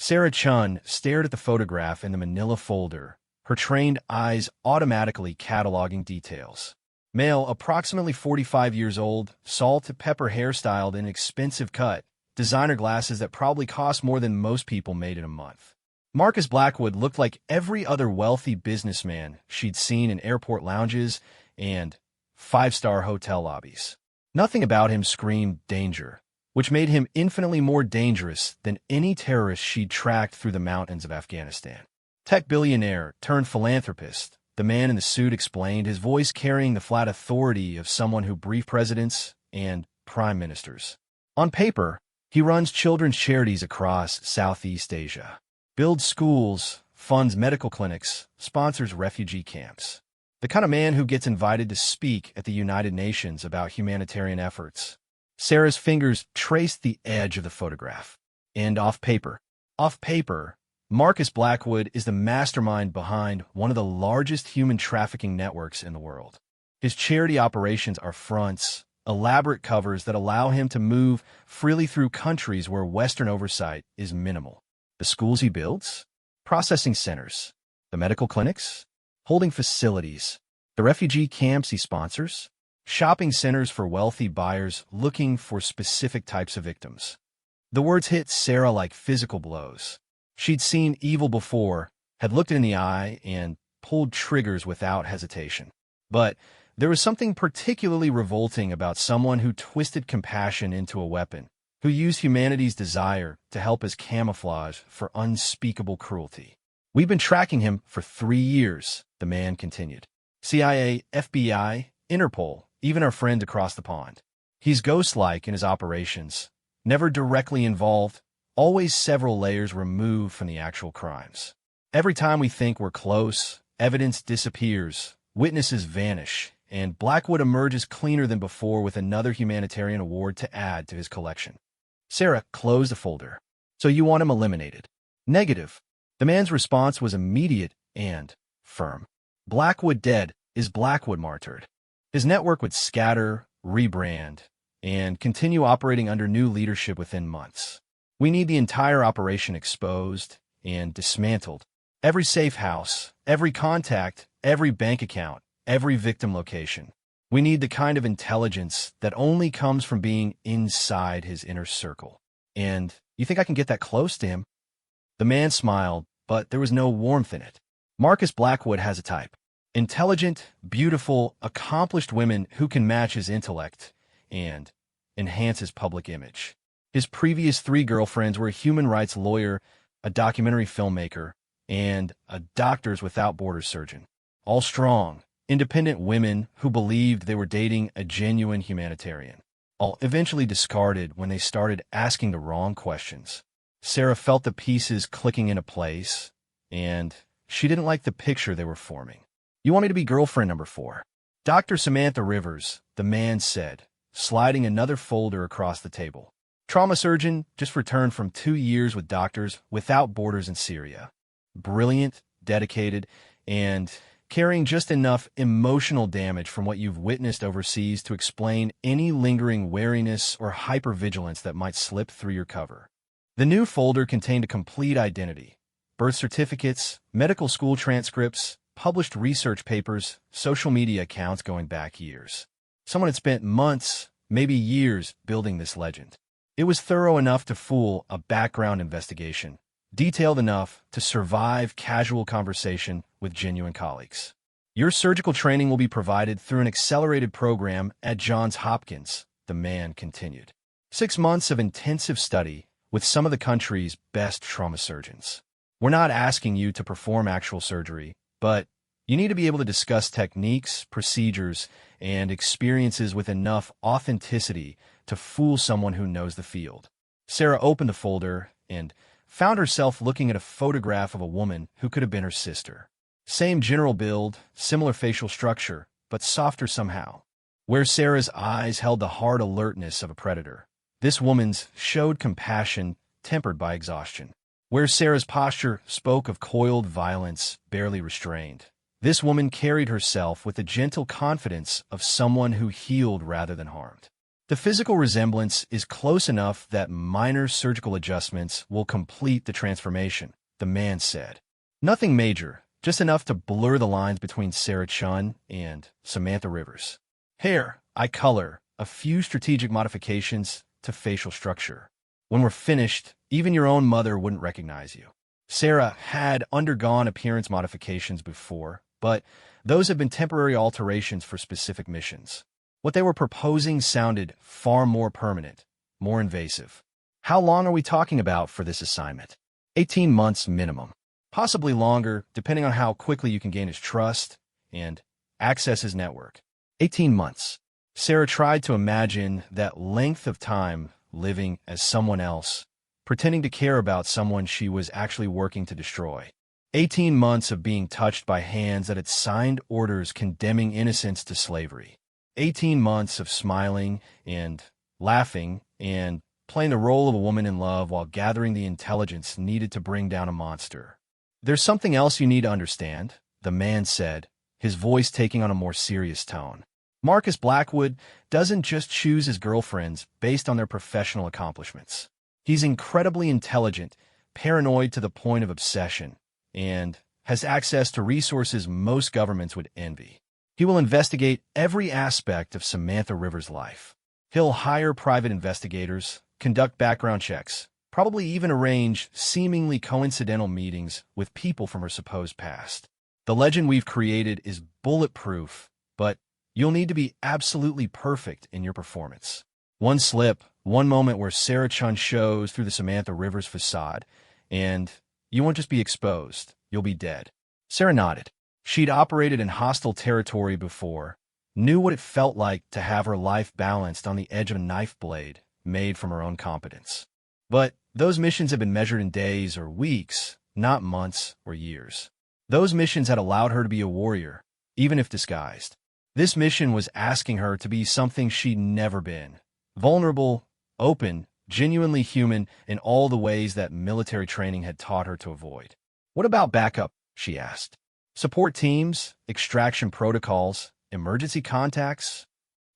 Sarah Chun stared at the photograph in the manila folder, her trained eyes automatically cataloging details. Male, approximately 45 years old, salt-to-pepper hairstyled in an expensive cut, designer glasses that probably cost more than most people made in a month. Marcus Blackwood looked like every other wealthy businessman she'd seen in airport lounges and five-star hotel lobbies. Nothing about him screamed danger, which made him infinitely more dangerous than any terrorist she'd tracked through the mountains of Afghanistan. Tech billionaire turned philanthropist, the man in the suit explained, his voice carrying the flat authority of someone who briefed presidents and prime ministers. On paper, he runs children's charities across Southeast Asia, builds schools, funds medical clinics, sponsors refugee camps. The kind of man who gets invited to speak at the United Nations about humanitarian efforts. Sarah's fingers traced the edge of the photograph. And off paper, Marcus Blackwood is the mastermind behind one of the largest human trafficking networks in the world. His charity operations are fronts, elaborate covers that allow him to move freely through countries where Western oversight is minimal. The schools he builds, processing centers, the medical clinics, holding facilities, the refugee camps he sponsors, shopping centers for wealthy buyers looking for specific types of victims. The words hit Sarah like physical blows. She'd seen evil before, had looked it in the eye, and pulled triggers without hesitation. But there was something particularly revolting about someone who twisted compassion into a weapon, who used humanity's desire to help as camouflage for unspeakable cruelty. We've been tracking him for 3 years, the man continued. CIA, FBI, Interpol, even our friend across the pond. He's ghost-like in his operations, never directly involved, always several layers removed from the actual crimes. Every time we think we're close, evidence disappears, witnesses vanish, and Blackwood emerges cleaner than before with another humanitarian award to add to his collection. Sarah closed the folder. So you want him eliminated? Negative. The man's response was immediate and firm. Blackwood dead is Blackwood martyred. His network would scatter, rebrand, and continue operating under new leadership within months. We need the entire operation exposed and dismantled. Every safe house, every contact, every bank account, every victim location. We need the kind of intelligence that only comes from being inside his inner circle. And you think I can get that close to him? The man smiled, but there was no warmth in it. Marcus Blackwood has a type. Intelligent, beautiful, accomplished women who can match his intellect and enhance his public image. His previous 3 girlfriends were a human rights lawyer, a documentary filmmaker, and a Doctors Without Borders surgeon. All strong, independent women who believed they were dating a genuine humanitarian. All eventually discarded when they started asking the wrong questions. Sarah felt the pieces clicking into place, and she didn't like the picture they were forming. You want me to be girlfriend number 4? Dr. Samantha Rivers, the man said, sliding another folder across the table. Trauma surgeon, just returned from 2 years with Doctors Without Borders in Syria. Brilliant, dedicated, and carrying just enough emotional damage from what you've witnessed overseas to explain any lingering wariness or hypervigilance that might slip through your cover. The new folder contained a complete identity. Birth certificates, medical school transcripts, published research papers, social media accounts going back years. Someone had spent months, maybe years, building this legend. It was thorough enough to fool a background investigation, detailed enough to survive casual conversation with genuine colleagues. Your surgical training will be provided through an accelerated program at Johns Hopkins, the man continued. 6 months of intensive study with some of the country's best trauma surgeons. We're not asking you to perform actual surgery, but you need to be able to discuss techniques, procedures, and experiences with enough authenticity to fool someone who knows the field. Sarah opened the folder and found herself looking at a photograph of a woman who could have been her sister. Same general build, similar facial structure, but softer somehow. Where Sarah's eyes held the hard alertness of a predator, this woman's showed compassion tempered by exhaustion. Where Sarah's posture spoke of coiled violence barely restrained, this woman carried herself with the gentle confidence of someone who healed rather than harmed. The physical resemblance is close enough that minor surgical adjustments will complete the transformation, the man said. Nothing major, just enough to blur the lines between Sarah Chun and Samantha Rivers. Hair, eye color, a few strategic modifications to facial structure. When we're finished, even your own mother wouldn't recognize you. Sarah had undergone appearance modifications before, but those have been temporary alterations for specific missions. What they were proposing sounded far more permanent, more invasive. How long are we talking about for this assignment? 18 months minimum. Possibly longer, depending on how quickly you can gain his trust and access his network. 18 months. Sarah tried to imagine that length of time living as someone else, pretending to care about someone she was actually working to destroy. 18 months of being touched by hands that had signed orders condemning innocence to slavery. 18 months of smiling and laughing and playing the role of a woman in love while gathering the intelligence needed to bring down a monster. There's something else you need to understand, the man said, his voice taking on a more serious tone. Marcus Blackwood doesn't just choose his girlfriends based on their professional accomplishments. He's incredibly intelligent, paranoid to the point of obsession, and has access to resources most governments would envy. He will investigate every aspect of Samantha Rivers' life. He'll hire private investigators, conduct background checks, probably even arrange seemingly coincidental meetings with people from her supposed past. The legend we've created is bulletproof, but you'll need to be absolutely perfect in your performance. One slip, one moment where Sarah Chun shows through the Samantha Rivers facade, and you won't just be exposed, you'll be dead. Sarah nodded. She'd operated in hostile territory before, knew what it felt like to have her life balanced on the edge of a knife blade made from her own competence. But those missions had been measured in days or weeks, not months or years. Those missions had allowed her to be a warrior, even if disguised. This mission was asking her to be something she'd never been. Vulnerable, open, genuinely human in all the ways that military training had taught her to avoid. What about backup? She asked. Support teams, extraction protocols, emergency contacts?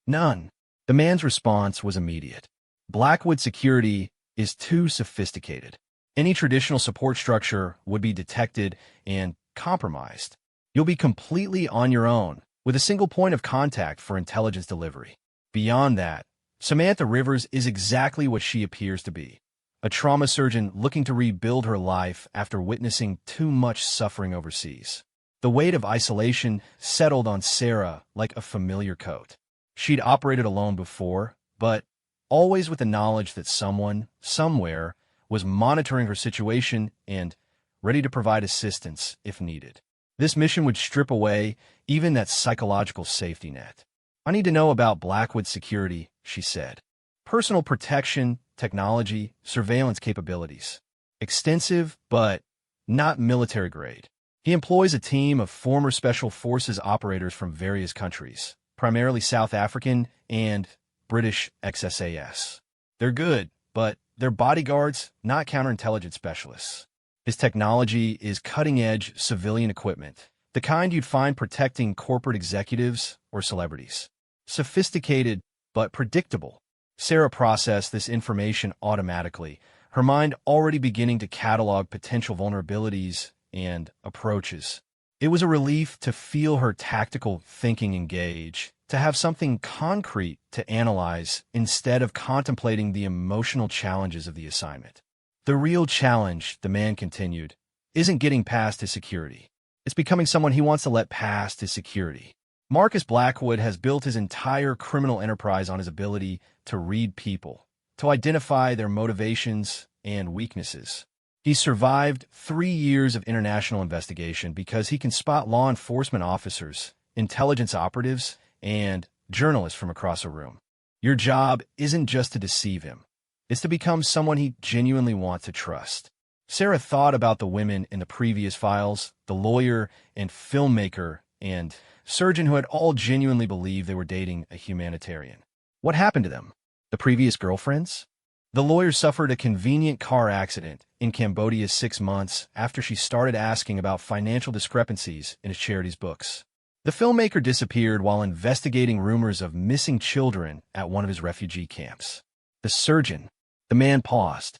None. The man's response was immediate. Blackwood security is too sophisticated. Any traditional support structure would be detected and compromised. You'll be completely on your own, with a single point of contact for intelligence delivery. Beyond that, Samantha Rivers is exactly what she appears to be. A trauma surgeon looking to rebuild her life after witnessing too much suffering overseas. The weight of isolation settled on Sarah like a familiar coat. She'd operated alone before, but always with the knowledge that someone, somewhere, was monitoring her situation and ready to provide assistance if needed. This mission would strip away even that psychological safety net. I need to know about Blackwood's security, she said. Personal protection, technology, surveillance capabilities. Extensive, but not military grade. He employs a team of former Special Forces operators from various countries, primarily South African and British XSAS. They're good, but they're bodyguards, not counterintelligence specialists. His technology is cutting-edge civilian equipment, the kind you'd find protecting corporate executives or celebrities. Sophisticated, but predictable. Sarah processed this information automatically, her mind already beginning to catalog potential vulnerabilities and approaches. It was a relief to feel her tactical thinking engage, to have something concrete to analyze instead of contemplating the emotional challenges of the assignment. The real challenge, the man continued, isn't getting past his security. It's becoming someone he wants to let past his security. Marcus Blackwood has built his entire criminal enterprise on his ability to read people, to identify their motivations and weaknesses. He survived 3 years of international investigation because he can spot law enforcement officers, intelligence operatives, and journalists from across a room. Your job isn't just to deceive him. It's to become someone he genuinely wants to trust. Sarah thought about the women in the previous files, the lawyer and filmmaker and surgeon who had all genuinely believed they were dating a humanitarian. What happened to them? The previous girlfriends? The lawyer suffered a convenient car accident in Cambodia 6 months after she started asking about financial discrepancies in his charity's books. The filmmaker disappeared while investigating rumors of missing children at one of his refugee camps. The surgeon. The man paused.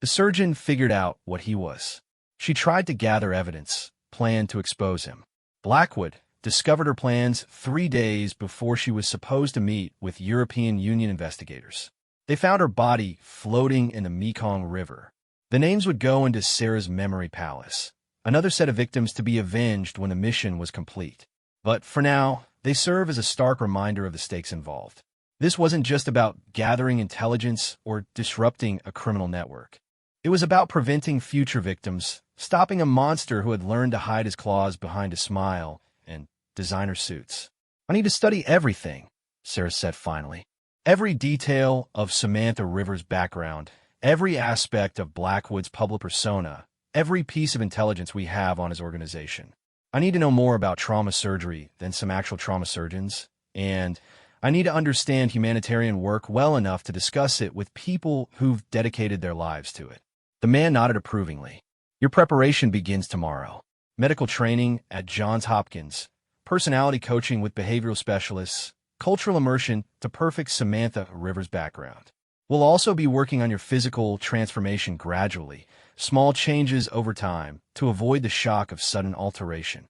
The surgeon figured out what he was. She tried to gather evidence, planned to expose him. Blackwood discovered her plans 3 days before she was supposed to meet with European Union investigators. They found her body floating in the Mekong River. The names would go into Sarah's memory palace, another set of victims to be avenged when the mission was complete. But for now, they serve as a stark reminder of the stakes involved. This wasn't just about gathering intelligence or disrupting a criminal network. It was about preventing future victims, stopping a monster who had learned to hide his claws behind a smile and designer suits. "I need to study everything," Sarah said finally. "Every detail of Samantha Rivers' background, every aspect of Blackwood's public persona, every piece of intelligence we have on his organization. I need to know more about trauma surgery than some actual trauma surgeons, and I need to understand humanitarian work well enough to discuss it with people who've dedicated their lives to it." The man nodded approvingly. "Your preparation begins tomorrow. Medical training at Johns Hopkins, personality coaching with behavioral specialists, cultural immersion to perfect Samantha Rivers' background. We'll also be working on your physical transformation gradually, small changes over time, to avoid the shock of sudden alteration."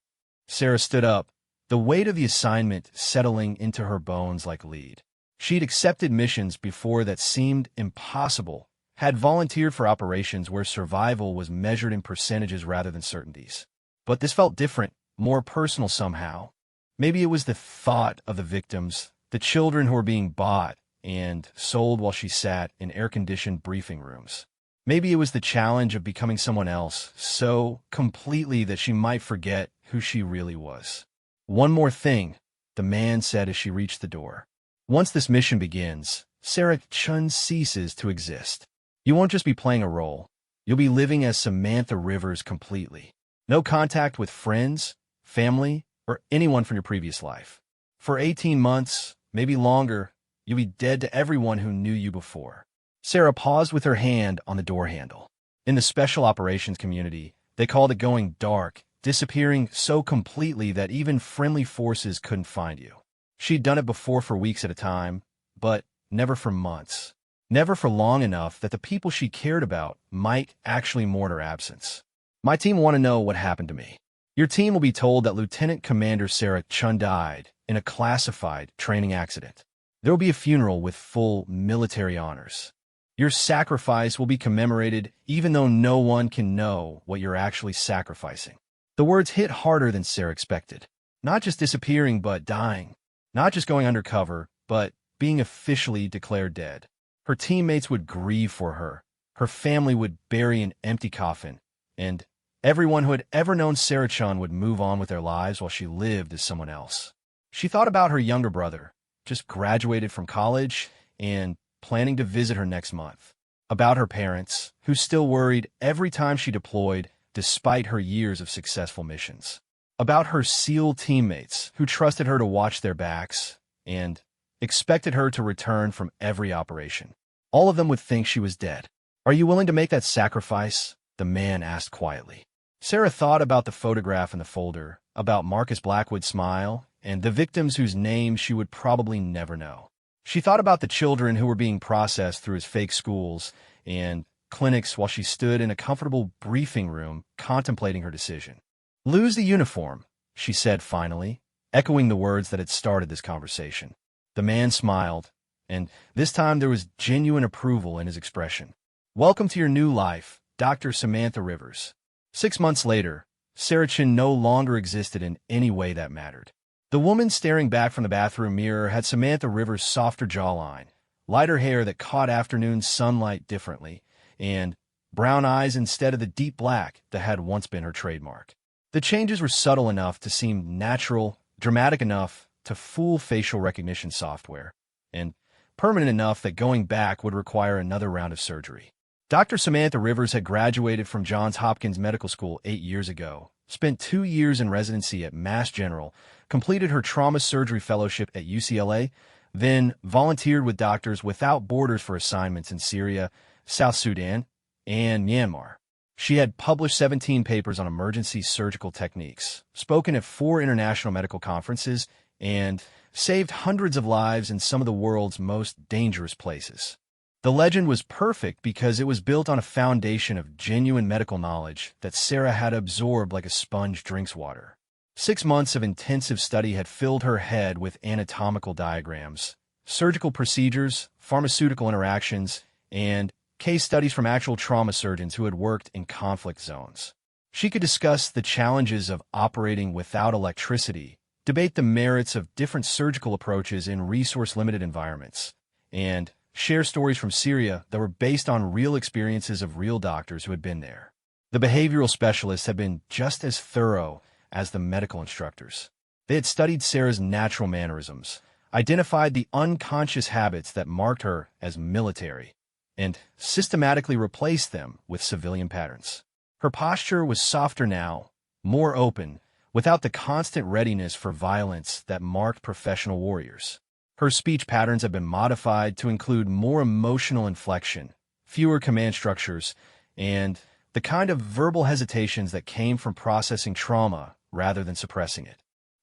Sarah stood up, the weight of the assignment settling into her bones like lead. She'd accepted missions before that seemed impossible, had volunteered for operations where survival was measured in percentages rather than certainties. But this felt different, more personal somehow. Maybe it was the thought of the victims, the children who were being bought and sold while she sat in air-conditioned briefing rooms. Maybe it was the challenge of becoming someone else, so completely that she might forget who she really was. "One more thing," the man said as she reached the door. "Once this mission begins, Sarah Chun ceases to exist. You won't just be playing a role. You'll be living as Samantha Rivers completely. No contact with friends, family, or anyone from your previous life. For 18 months, maybe longer, you'll be dead to everyone who knew you before." Sarah paused with her hand on the door handle. In the special operations community, they called it going dark, disappearing so completely that even friendly forces couldn't find you. She'd done it before for weeks at a time, but never for months. Never for long enough that the people she cared about might actually mourn her absence. "My team want to know what happened to me. Your team will be told that Lieutenant Commander Sarah Chun died in a classified training accident. There will be a funeral with full military honors. Your sacrifice will be commemorated even though no one can know what you're actually sacrificing." The words hit harder than Sarah expected. Not just disappearing, but dying. Not just going undercover, but being officially declared dead. Her teammates would grieve for her. Her family would bury an empty coffin. And everyone who had ever known Sarah Chun would move on with their lives while she lived as someone else. She thought about her younger brother, just graduated from college and planning to visit her next month. About her parents, who still worried every time she deployed, despite her years of successful missions. About her SEAL teammates, who trusted her to watch their backs and expected her to return from every operation. All of them would think she was dead. "Are you willing to make that sacrifice?" the man asked quietly. Sarah thought about the photograph in the folder, about Marcus Blackwood's smile, and the victims whose names she would probably never know. She thought about the children who were being processed through his fake schools and clinics while she stood in a comfortable briefing room contemplating her decision. "Lose the uniform," she said finally, echoing the words that had started this conversation. The man smiled, and this time there was genuine approval in his expression. "Welcome to your new life, Dr. Samantha Rivers." 6 months later, Sarah Chun no longer existed in any way that mattered. The woman staring back from the bathroom mirror had Samantha Rivers' softer jawline, lighter hair that caught afternoon sunlight differently, and brown eyes instead of the deep black that had once been her trademark. The changes were subtle enough to seem natural, dramatic enough to fool facial recognition software, and permanent enough that going back would require another round of surgery. Dr. Samantha Rivers had graduated from Johns Hopkins Medical School 8 years ago, spent 2 years in residency at Mass General, completed her trauma surgery fellowship at UCLA, then volunteered with Doctors Without Borders for assignments in Syria, South Sudan, and Myanmar. She had published 17 papers on emergency surgical techniques, spoken at 4 international medical conferences, and saved hundreds of lives in some of the world's most dangerous places. The legend was perfect because it was built on a foundation of genuine medical knowledge that Sarah had absorbed like a sponge drinks water. 6 months of intensive study had filled her head with anatomical diagrams, surgical procedures, pharmaceutical interactions, and case studies from actual trauma surgeons who had worked in conflict zones. She could discuss the challenges of operating without electricity, debate the merits of different surgical approaches in resource-limited environments, and share stories from Syria that were based on real experiences of real doctors who had been there. The behavioral specialists had been just as thorough as the medical instructors. They had studied Sarah's natural mannerisms, identified the unconscious habits that marked her as military, and systematically replaced them with civilian patterns. Her posture was softer now, more open, without the constant readiness for violence that marked professional warriors. Her speech patterns had been modified to include more emotional inflection, fewer command structures, and the kind of verbal hesitations that came from processing trauma rather than suppressing it.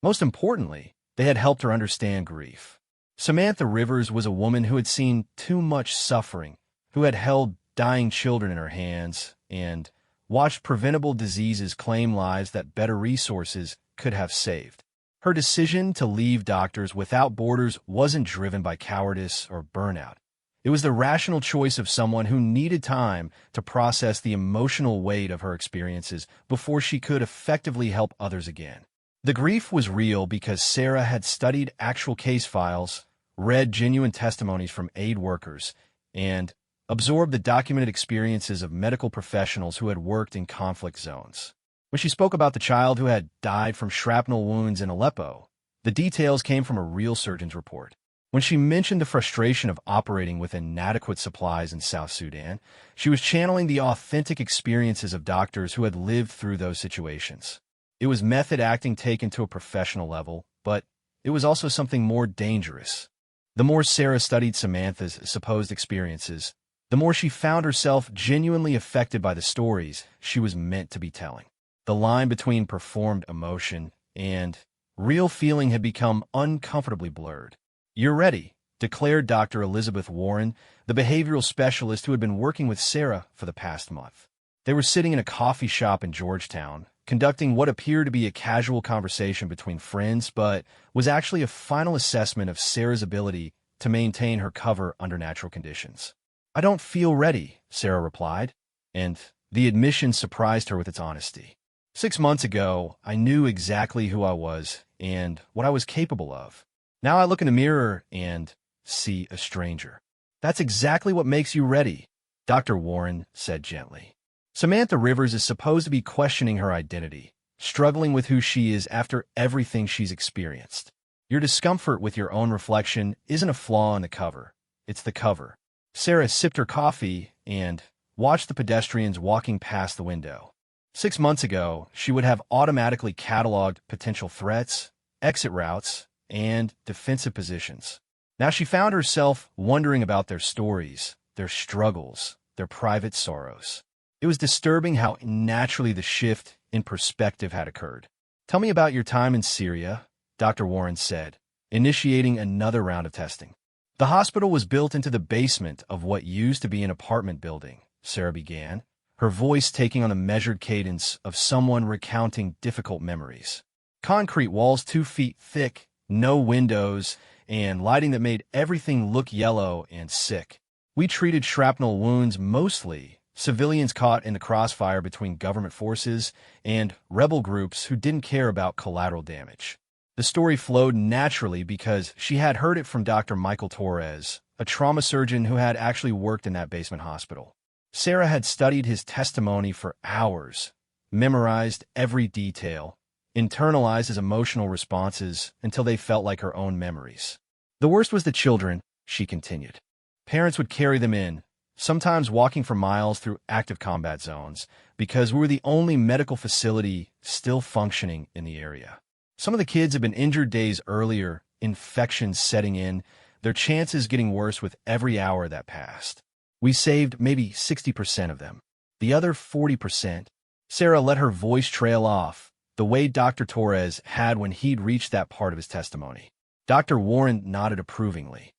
Most importantly, they had helped her understand grief. Samantha Rivers was a woman who had seen too much suffering, who had held dying children in her hands, and watched preventable diseases claim lives that better resources could have saved. Her decision to leave Doctors Without Borders wasn't driven by cowardice or burnout. It was the rational choice of someone who needed time to process the emotional weight of her experiences before she could effectively help others again. The grief was real because Sarah had studied actual case files, read genuine testimonies from aid workers, and absorbed the documented experiences of medical professionals who had worked in conflict zones. When she spoke about the child who had died from shrapnel wounds in Aleppo, the details came from a real surgeon's report. When she mentioned the frustration of operating with inadequate supplies in South Sudan, she was channeling the authentic experiences of doctors who had lived through those situations. It was method acting taken to a professional level, but it was also something more dangerous. The more Sarah studied Samantha's supposed experiences, the more she found herself genuinely affected by the stories she was meant to be telling. The line between performed emotion and real feeling had become uncomfortably blurred. "You're ready," declared Dr. Elizabeth Warren, the behavioral specialist who had been working with Sarah for the past month. They were sitting in a coffee shop in Georgetown, conducting what appeared to be a casual conversation between friends, but was actually a final assessment of Sarah's ability to maintain her cover under natural conditions. "I don't feel ready," Sarah replied, and the admission surprised her with its honesty. 6 months ago, I knew exactly who I was and what I was capable of. Now I look in the mirror and see a stranger. "That's exactly what makes you ready," Dr. Warren said gently. Samantha Rivers is supposed to be questioning her identity, struggling with who she is after everything she's experienced. Your discomfort with your own reflection isn't a flaw in the cover. It's the cover. Sarah sipped her coffee and watched the pedestrians walking past the window. 6 months ago, she would have automatically cataloged potential threats, exit routes, and defensive positions. Now she found herself wondering about their stories, their struggles, their private sorrows. It was disturbing how naturally the shift in perspective had occurred. "Tell me about your time in Syria," Dr. Warren said, initiating another round of testing. "The hospital was built into the basement of what used to be an apartment building," Sarah began, her voice taking on the measured cadence of someone recounting difficult memories. "Concrete walls 2 feet thick, no windows, and lighting that made everything look yellow and sick. We treated shrapnel wounds mostly, civilians caught in the crossfire between government forces and rebel groups who didn't care about collateral damage." The story flowed naturally because she had heard it from Dr. Michael Torres, a trauma surgeon who had actually worked in that basement hospital. Sarah had studied his testimony for hours, memorized every detail, internalized his emotional responses until they felt like her own memories. "The worst was the children," she continued. "Parents would carry them in, sometimes walking for miles through active combat zones, because we were the only medical facility still functioning in the area. Some of the kids had been injured days earlier, infections setting in, their chances getting worse with every hour that passed. We saved maybe 60% of them. The other 40%. Sarah let her voice trail off, the way Dr. Torres had when he'd reached that part of his testimony. Dr. Warren nodded approvingly.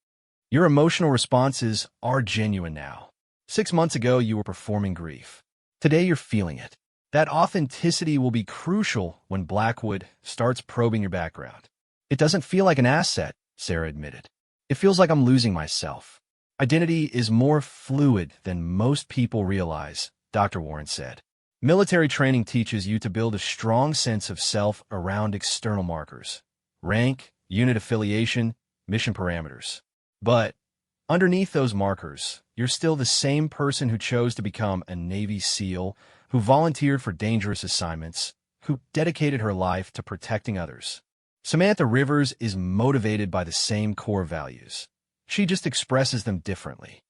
Your emotional responses are genuine now. 6 months ago, you were performing grief. Today, you're feeling it. That authenticity will be crucial when Blackwood starts probing your background. It doesn't feel like an asset, Sarah admitted. It feels like I'm losing myself. Identity is more fluid than most people realize, Dr. Warren said. Military training teaches you to build a strong sense of self around external markers. Rank, unit affiliation, mission parameters. But underneath those markers, you're still the same person who chose to become a Navy SEAL, who volunteered for dangerous assignments, who dedicated her life to protecting others. Samantha Rivers is motivated by the same core values. She just expresses them differently.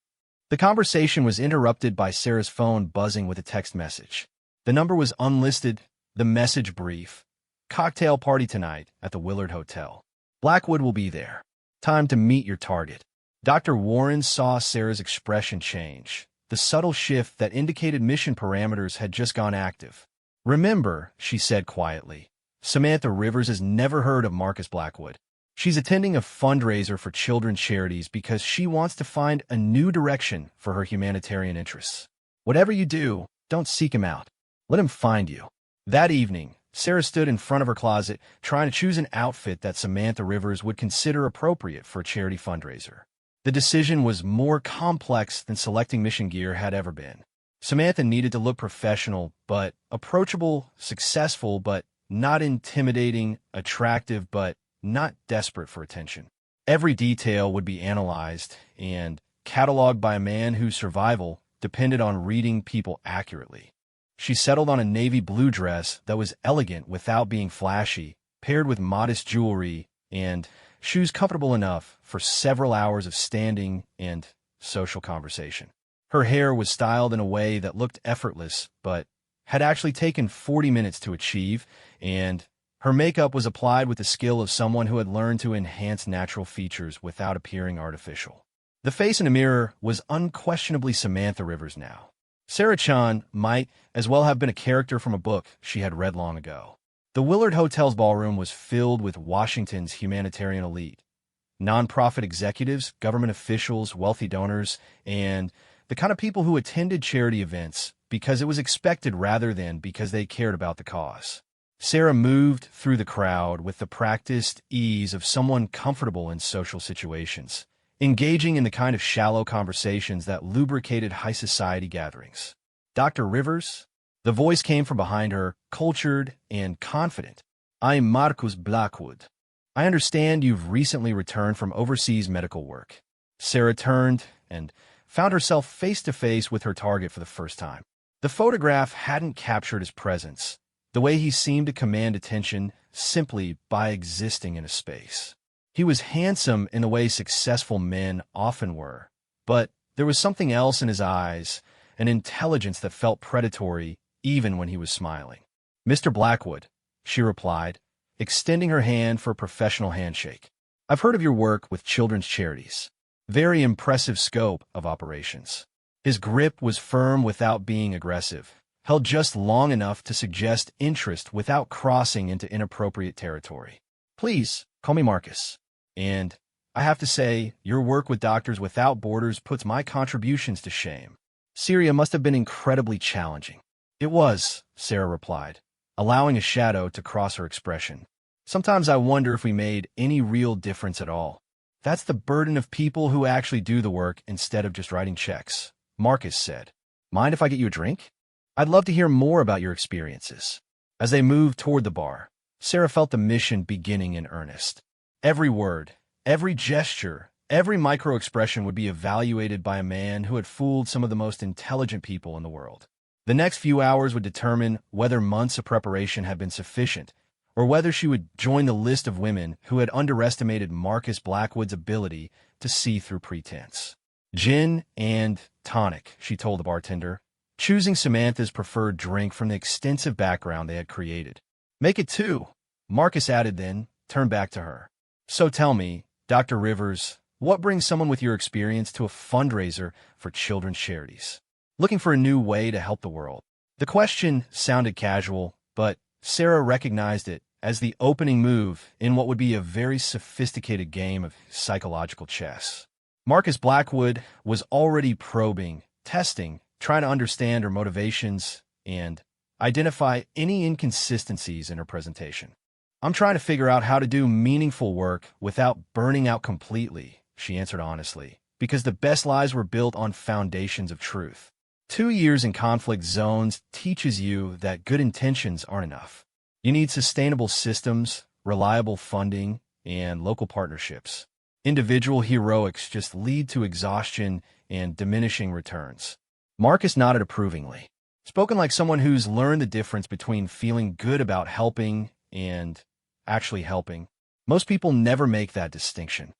The conversation was interrupted by Sarah's phone buzzing with a text message. The number was unlisted, the message brief. Cocktail party tonight at the Willard Hotel. Blackwood will be there. Time to meet your target. Dr. Warren saw Sarah's expression change, the subtle shift that indicated mission parameters had just gone active. Remember, she said quietly, Samantha Rivers has never heard of Marcus Blackwood. She's attending a fundraiser for children's charities because she wants to find a new direction for her humanitarian interests. Whatever you do, don't seek him out. Let him find you. That evening, Sarah stood in front of her closet trying to choose an outfit that Samantha Rivers would consider appropriate for a charity fundraiser. The decision was more complex than selecting mission gear had ever been. Samantha needed to look professional, but approachable, successful, but not intimidating, attractive, but not desperate for attention. Every detail would be analyzed and cataloged by a man whose survival depended on reading people accurately. She settled on a navy blue dress that was elegant without being flashy, paired with modest jewelry and shoes comfortable enough for several hours of standing and social conversation. Her hair was styled in a way that looked effortless, but had actually taken 40 minutes to achieve, and her makeup was applied with the skill of someone who had learned to enhance natural features without appearing artificial. The face in the mirror was unquestionably Samantha Rivers now. Sarah Chan might as well have been a character from a book she had read long ago. The Willard Hotel's ballroom was filled with Washington's humanitarian elite. Nonprofit executives, government officials, wealthy donors, and the kind of people who attended charity events because it was expected rather than because they cared about the cause. Sarah moved through the crowd with the practiced ease of someone comfortable in social situations, engaging in the kind of shallow conversations that lubricated high society gatherings. Dr. Rivers? The voice came from behind her, cultured and confident. I'm Marcus Blackwood. I understand you've recently returned from overseas medical work. Sarah turned and found herself face-to-face with her target for the first time. The photograph hadn't captured his presence, the way he seemed to command attention simply by existing in a space. He was handsome in the way successful men often were, but there was something else in his eyes, an intelligence that felt predatory even when he was smiling. Mr. Blackwood, she replied, extending her hand for a professional handshake. I've heard of your work with children's charities. Very impressive scope of operations. His grip was firm without being aggressive, held just long enough to suggest interest without crossing into inappropriate territory. Please, call me Marcus. And I have to say, your work with Doctors Without Borders puts my contributions to shame. Syria must have been incredibly challenging. It was, Sarah replied, allowing a shadow to cross her expression. Sometimes I wonder if we made any real difference at all. That's the burden of people who actually do the work instead of just writing checks, Marcus said. Mind if I get you a drink? I'd love to hear more about your experiences. As they moved toward the bar, Sarah felt the mission beginning in earnest. Every word, every gesture, every micro-expression would be evaluated by a man who had fooled some of the most intelligent people in the world. The next few hours would determine whether months of preparation had been sufficient, or whether she would join the list of women who had underestimated Marcus Blackwood's ability to see through pretense. Gin and tonic, she told the bartender, choosing Samantha's preferred drink from the extensive background they had created. Make it two, Marcus added then, turned back to her. So tell me, Dr. Rivers, what brings someone with your experience to a fundraiser for children's charities? looking for a new way to help the world. The question sounded casual, but Sarah recognized it as the opening move in what would be a very sophisticated game of psychological chess. Marcus Blackwood was already probing, testing, trying to understand her motivations and identify any inconsistencies in her presentation. "I'm trying to figure out how to do meaningful work without burning out completely," she answered honestly, "because the best lies were built on foundations of truth. 2 years in conflict zones teaches you that good intentions aren't enough. You need sustainable systems, reliable funding, and local partnerships. Individual heroics just lead to exhaustion and diminishing returns." Marcus nodded approvingly, spoken like someone who's learned the difference between feeling good about helping and actually helping. Most people never make that distinction.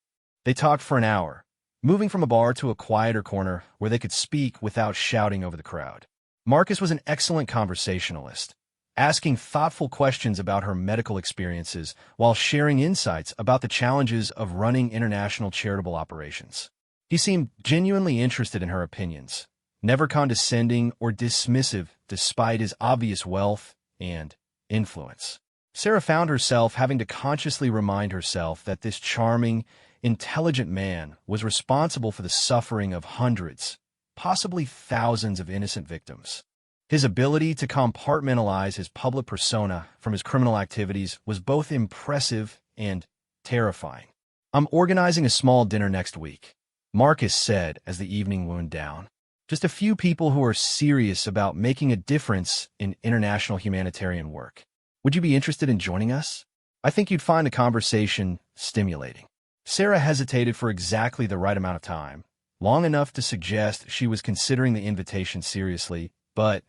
They talked for an hour, moving from a bar to a quieter corner where they could speak without shouting over the crowd. Marcus was an excellent conversationalist, asking thoughtful questions about her medical experiences while sharing insights about the challenges of running international charitable operations. He seemed genuinely interested in her opinions, never condescending or dismissive despite his obvious wealth and influence. Sarah found herself having to consciously remind herself that this charming, intelligent man was responsible for the suffering of hundreds, possibly thousands of innocent victims. His ability to compartmentalize his public persona from his criminal activities was both impressive and terrifying. "I'm organizing a small dinner next week," Marcus said as the evening wound down. "Just a few people who are serious about making a difference in international humanitarian work. Would you be interested in joining us? I think you'd find the conversation stimulating." Sarah hesitated for exactly the right amount of time, long enough to suggest she was considering the invitation seriously, but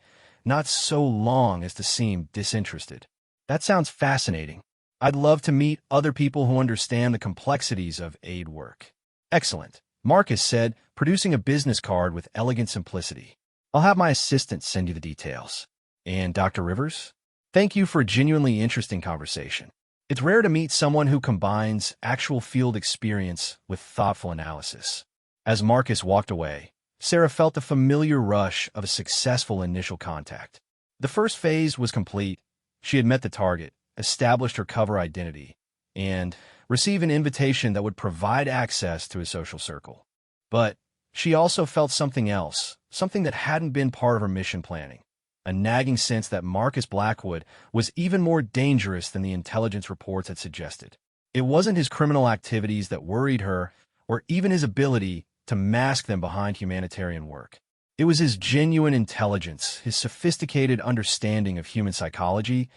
not so long as to seem disinterested. "That sounds fascinating. I'd love to meet other people who understand the complexities of aid work." "Excellent," Marcus said, producing a business card with elegant simplicity. "I'll have my assistant send you the details." "And Dr. Rivers? Thank you for a genuinely interesting conversation. It's rare to meet someone who combines actual field experience with thoughtful analysis." As Marcus walked away, Sarah felt the familiar rush of a successful initial contact. The first phase was complete. She had met the target, established her cover identity, and received an invitation that would provide access to his social circle. But she also felt something else, something that hadn't been part of her mission planning. A nagging sense that Marcus Blackwood was even more dangerous than the intelligence reports had suggested. It wasn't his criminal activities that worried her, or even his ability to mask them behind humanitarian work. It was his genuine intelligence, his sophisticated understanding of human psychology,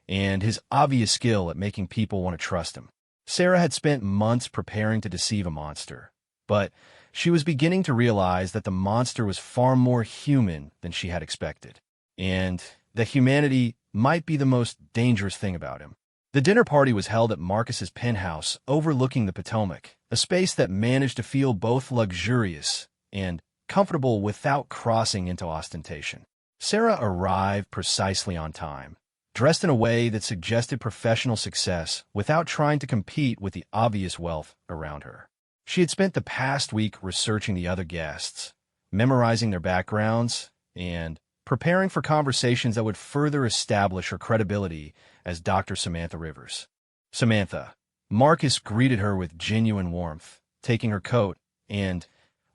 and his obvious skill at making people want to trust him. Sarah had spent months preparing to deceive a monster, but she was beginning to realize that the monster was far more human than she had expected, and that humanity might be the most dangerous thing about him. The dinner party was held at Marcus's penthouse overlooking the Potomac, a space that managed to feel both luxurious and comfortable without crossing into ostentation. Sarah arrived precisely on time, dressed in a way that suggested professional success without trying to compete with the obvious wealth around her. She had spent the past week researching the other guests, memorizing their backgrounds, and preparing for conversations that would further establish her credibility as Dr. Samantha Rivers. "Samantha," Marcus greeted her with genuine warmth, taking her coat and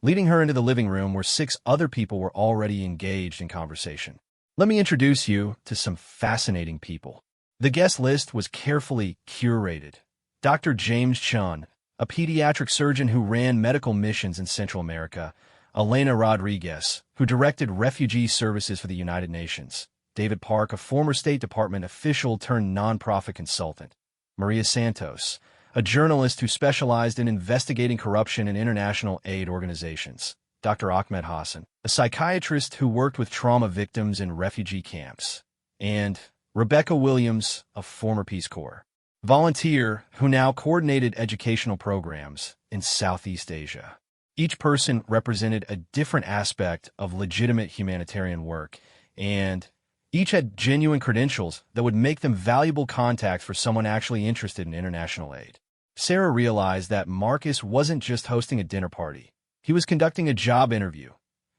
leading her into the living room where 6 other people were already engaged in conversation. "Let me introduce you to some fascinating people." The guest list was carefully curated. Dr. James Chun, a pediatric surgeon who ran medical missions in Central America; Elena Rodriguez, who directed refugee services for the United Nations; David Park, a former State Department official turned nonprofit consultant; Maria Santos, a journalist who specialized in investigating corruption in international aid organizations; Dr. Ahmed Hassan, a psychiatrist who worked with trauma victims in refugee camps; and Rebecca Williams, a former Peace Corps volunteer who now coordinated educational programs in Southeast Asia. Each person represented a different aspect of legitimate humanitarian work, and each had genuine credentials that would make them valuable contacts for someone actually interested in international aid. Sarah realized that Marcus wasn't just hosting a dinner party. He was conducting a job interview,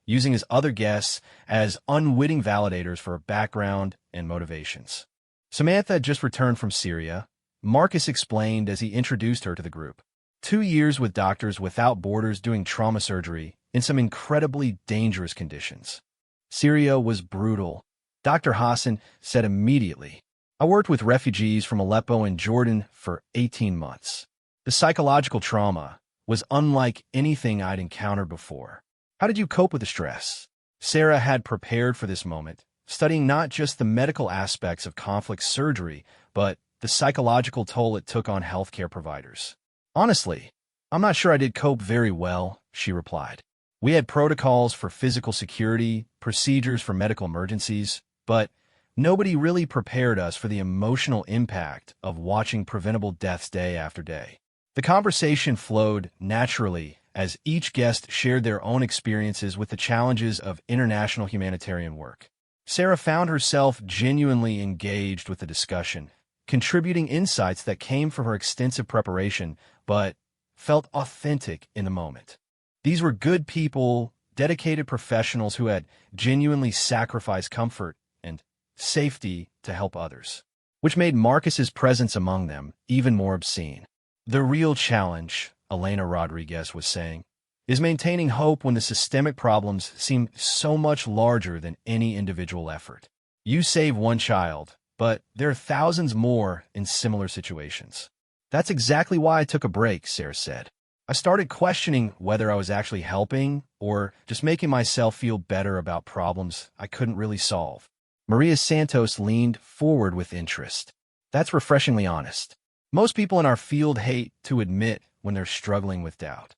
using his other guests as unwitting validators for her background and motivations. Samantha had just returned from Syria, Marcus explained as he introduced her to the group. 2 years with Doctors Without Borders doing trauma surgery in some incredibly dangerous conditions. Syria was brutal, Dr. Hassan said immediately. I worked with refugees from Aleppo and Jordan for 18 months. The psychological trauma was unlike anything I'd encountered before. How did you cope with the stress? Sarah had prepared for this moment, studying not just the medical aspects of conflict surgery, but the psychological toll it took on healthcare providers. Honestly, I'm not sure I did cope very well, she replied. We had protocols for physical security, procedures for medical emergencies, but nobody really prepared us for the emotional impact of watching preventable deaths day after day. The conversation flowed naturally as each guest shared their own experiences with the challenges of international humanitarian work. Sarah found herself genuinely engaged with the discussion, contributing insights that came from her extensive preparation but felt authentic in the moment. These were good people, dedicated professionals who had genuinely sacrificed comfort and safety to help others, which made Marcus's presence among them even more obscene. The real challenge, Elena Rodriguez was saying, is maintaining hope when the systemic problems seem so much larger than any individual effort. You save one child, but there are thousands more in similar situations. That's exactly why I took a break, Sarah said. I started questioning whether I was actually helping or just making myself feel better about problems I couldn't really solve. Maria Santos leaned forward with interest. That's refreshingly honest. Most people in our field hate to admit when they're struggling with doubt.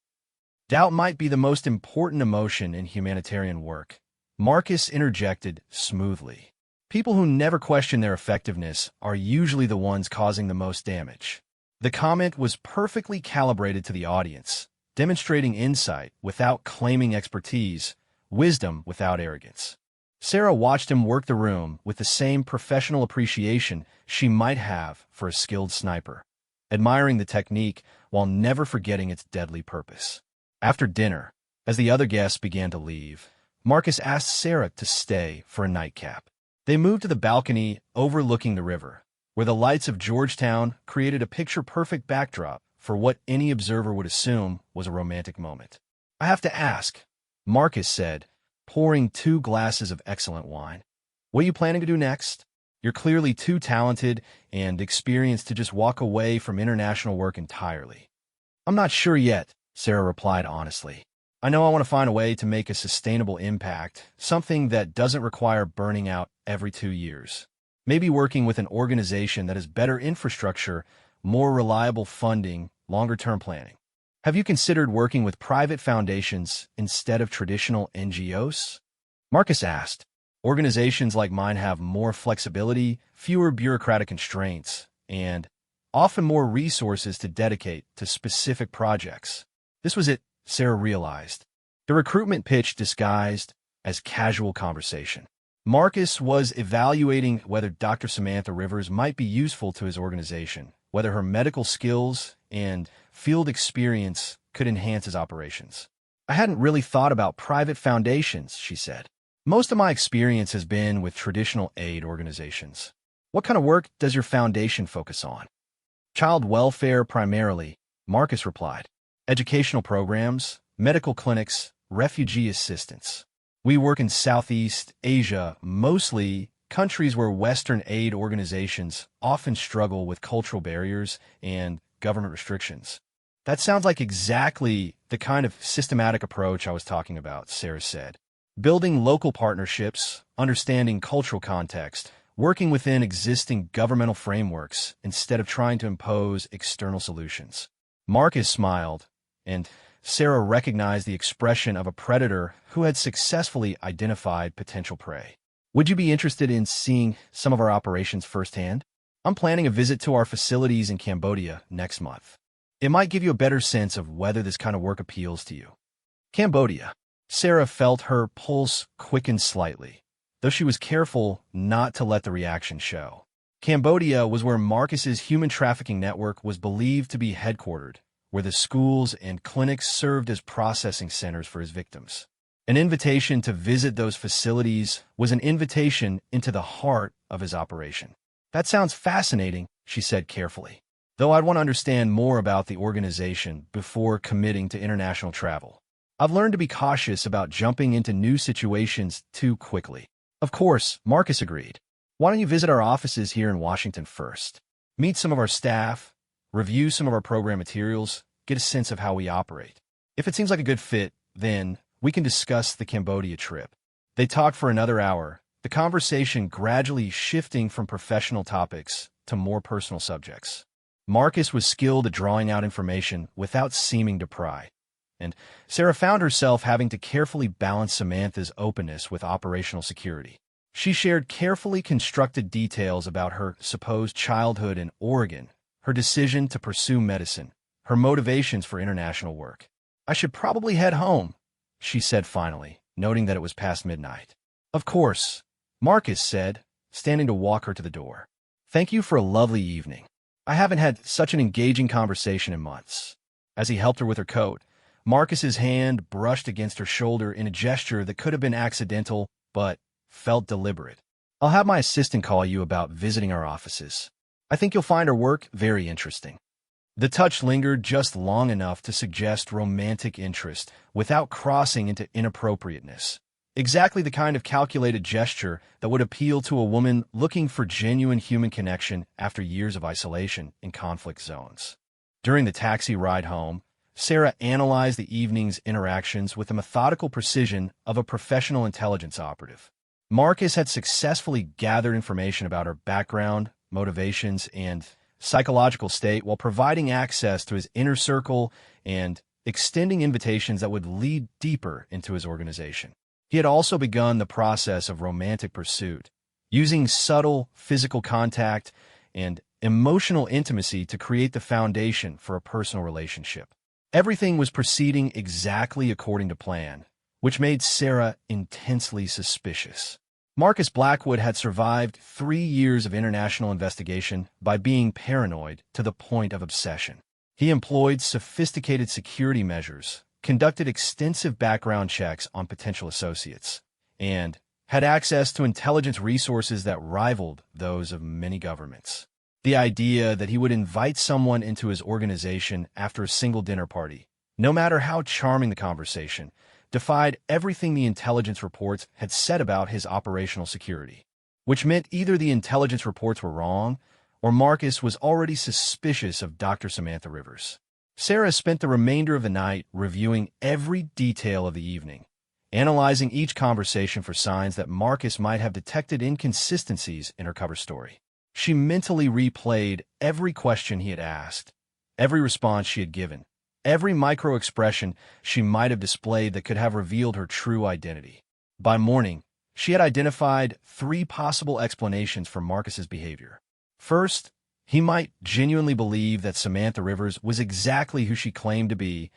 Doubt might be the most important emotion in humanitarian work, Marcus interjected smoothly. People who never question their effectiveness are usually the ones causing the most damage. The comment was perfectly calibrated to the audience, demonstrating insight without claiming expertise, wisdom without arrogance. Sarah watched him work the room with the same professional appreciation she might have for a skilled sniper, admiring the technique while never forgetting its deadly purpose. After dinner, as the other guests began to leave, Marcus asked Sarah to stay for a nightcap. They moved to the balcony overlooking the river, where the lights of Georgetown created a picture-perfect backdrop for what any observer would assume was a romantic moment. I have to ask, Marcus said, pouring 2 glasses of excellent wine. What are you planning to do next? You're clearly too talented and experienced to just walk away from international work entirely. I'm not sure yet, Sarah replied honestly. I know I want to find a way to make a sustainable impact, something that doesn't require burning out every 2 years. Maybe working with an organization that has better infrastructure, more reliable funding, longer-term planning. Have you considered working with private foundations instead of traditional NGOs? Marcus asked. Organizations like mine have more flexibility, fewer bureaucratic constraints, and often more resources to dedicate to specific projects. This was it, Sarah realized. The recruitment pitch disguised as casual conversation. Marcus was evaluating whether Dr. Samantha Rivers might be useful to his organization, whether her medical skills and field experience could enhance his operations. I hadn't really thought about private foundations, she said. Most of my experience has been with traditional aid organizations. What kind of work does your foundation focus on? Child welfare primarily, Marcus replied. Educational programs, medical clinics, refugee assistance. We work in Southeast Asia, mostly countries where Western aid organizations often struggle with cultural barriers and government restrictions. That sounds like exactly the kind of systematic approach I was talking about, Sarah said. Building local partnerships, understanding cultural context, working within existing governmental frameworks instead of trying to impose external solutions. Marcus smiled, and Sarah recognized the expression of a predator who had successfully identified potential prey. Would you be interested in seeing some of our operations firsthand? I'm planning a visit to our facilities in Cambodia next month. It might give you a better sense of whether this kind of work appeals to you. Cambodia. Sarah felt her pulse quicken slightly, though she was careful not to let the reaction show. Cambodia was where Marcus's human trafficking network was believed to be headquartered, where the schools and clinics served as processing centers for his victims. An invitation to visit those facilities was an invitation into the heart of his operation. That sounds fascinating, she said carefully, though I'd want to understand more about the organization before committing to international travel. I've learned to be cautious about jumping into new situations too quickly. Of course, Marcus agreed. Why don't you visit our offices here in Washington first? Meet some of our staff, review some of our program materials, get a sense of how we operate. If it seems like a good fit, then we can discuss the Cambodia trip. They talked for another hour, the conversation gradually shifting from professional topics to more personal subjects. Marcus was skilled at drawing out information without seeming to pry, and Sarah found herself having to carefully balance Samantha's openness with operational security. She shared carefully constructed details about her supposed childhood in Oregon, her decision to pursue medicine, her motivations for international work. I should probably head home, she said finally, noting that it was past midnight. Of course, Marcus said, standing to walk her to the door. Thank you for a lovely evening. I haven't had such an engaging conversation in months. As he helped her with her coat, Marcus's hand brushed against her shoulder in a gesture that could have been accidental, but felt deliberate. I'll have my assistant call you about visiting our offices. I think you'll find our work very interesting. The touch lingered just long enough to suggest romantic interest without crossing into inappropriateness. Exactly the kind of calculated gesture that would appeal to a woman looking for genuine human connection after years of isolation in conflict zones. During the taxi ride home, Sarah analyzed the evening's interactions with the methodical precision of a professional intelligence operative. Marcus had successfully gathered information about her background, motivations, and psychological state while providing access to his inner circle and extending invitations that would lead deeper into his organization. He had also begun the process of romantic pursuit, using subtle physical contact and emotional intimacy to create the foundation for a personal relationship. Everything was proceeding exactly according to plan, which made Sarah intensely suspicious. Marcus Blackwood had survived 3 years of international investigation by being paranoid to the point of obsession. He employed sophisticated security measures, conducted extensive background checks on potential associates, and had access to intelligence resources that rivaled those of many governments. The idea that he would invite someone into his organization after a single dinner party, no matter how charming the conversation, defied everything the intelligence reports had said about his operational security, which meant either the intelligence reports were wrong or Marcus was already suspicious of Dr. Samantha Rivers. Sarah spent the remainder of the night reviewing every detail of the evening, analyzing each conversation for signs that Marcus might have detected inconsistencies in her cover story. She mentally replayed every question he had asked, every response she had given, every micro-expression she might have displayed that could have revealed her true identity. By morning, she had identified 3 possible explanations for Marcus's behavior. First, he might genuinely believe that Samantha Rivers was exactly who she claimed to be,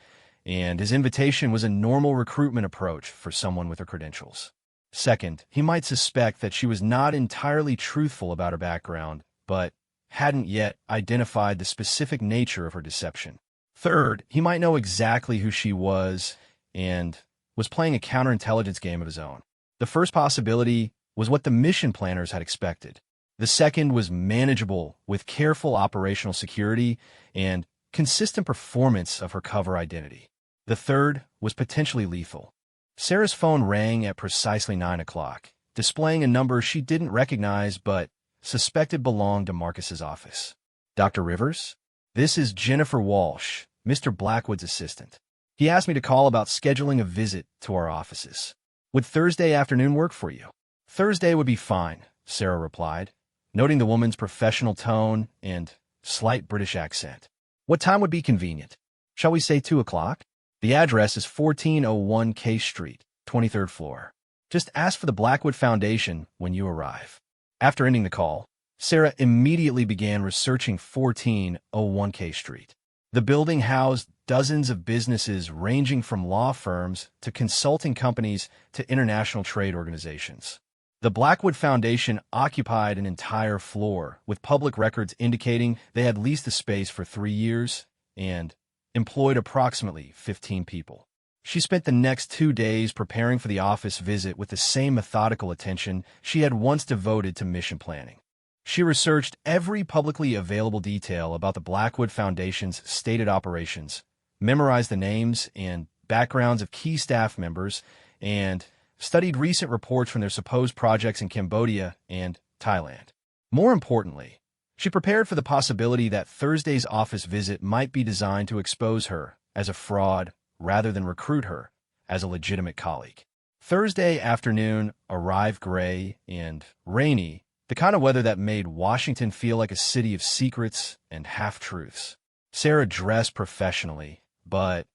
and his invitation was a normal recruitment approach for someone with her credentials. Second, he might suspect that she was not entirely truthful about her background, but hadn't yet identified the specific nature of her deception. Third, he might know exactly who she was and was playing a counterintelligence game of his own. The first possibility was what the mission planners had expected. The second was manageable with careful operational security and consistent performance of her cover identity. The third was potentially lethal. Sarah's phone rang at precisely 9 o'clock, displaying a number she didn't recognize but suspected belonged to Marcus's office. Dr. Rivers? This is Jennifer Walsh, Mr. Blackwood's assistant. He asked me to call about scheduling a visit to our offices. Would Thursday afternoon work for you? Thursday would be fine, Sarah replied, noting the woman's professional tone and slight British accent. What time would be convenient? Shall we say 2 o'clock? The address is 1401 K Street, 23rd floor. Just ask for the Blackwood Foundation when you arrive. After ending the call, Sarah immediately began researching 1401 K Street. The building housed dozens of businesses ranging from law firms to consulting companies to international trade organizations. The Blackwood Foundation occupied an entire floor, with public records indicating they had leased the space for 3 years and employed approximately 15 people. She spent the next 2 days preparing for the office visit with the same methodical attention she had once devoted to mission planning. She researched every publicly available detail about the Blackwood Foundation's stated operations, memorized the names and backgrounds of key staff members, and studied recent reports from their supposed projects in Cambodia and Thailand. More importantly, she prepared for the possibility that Thursday's office visit might be designed to expose her as a fraud rather than recruit her as a legitimate colleague. Thursday afternoon arrived gray and rainy, the kind of weather that made Washington feel like a city of secrets and half-truths. Sarah dressed professionally, but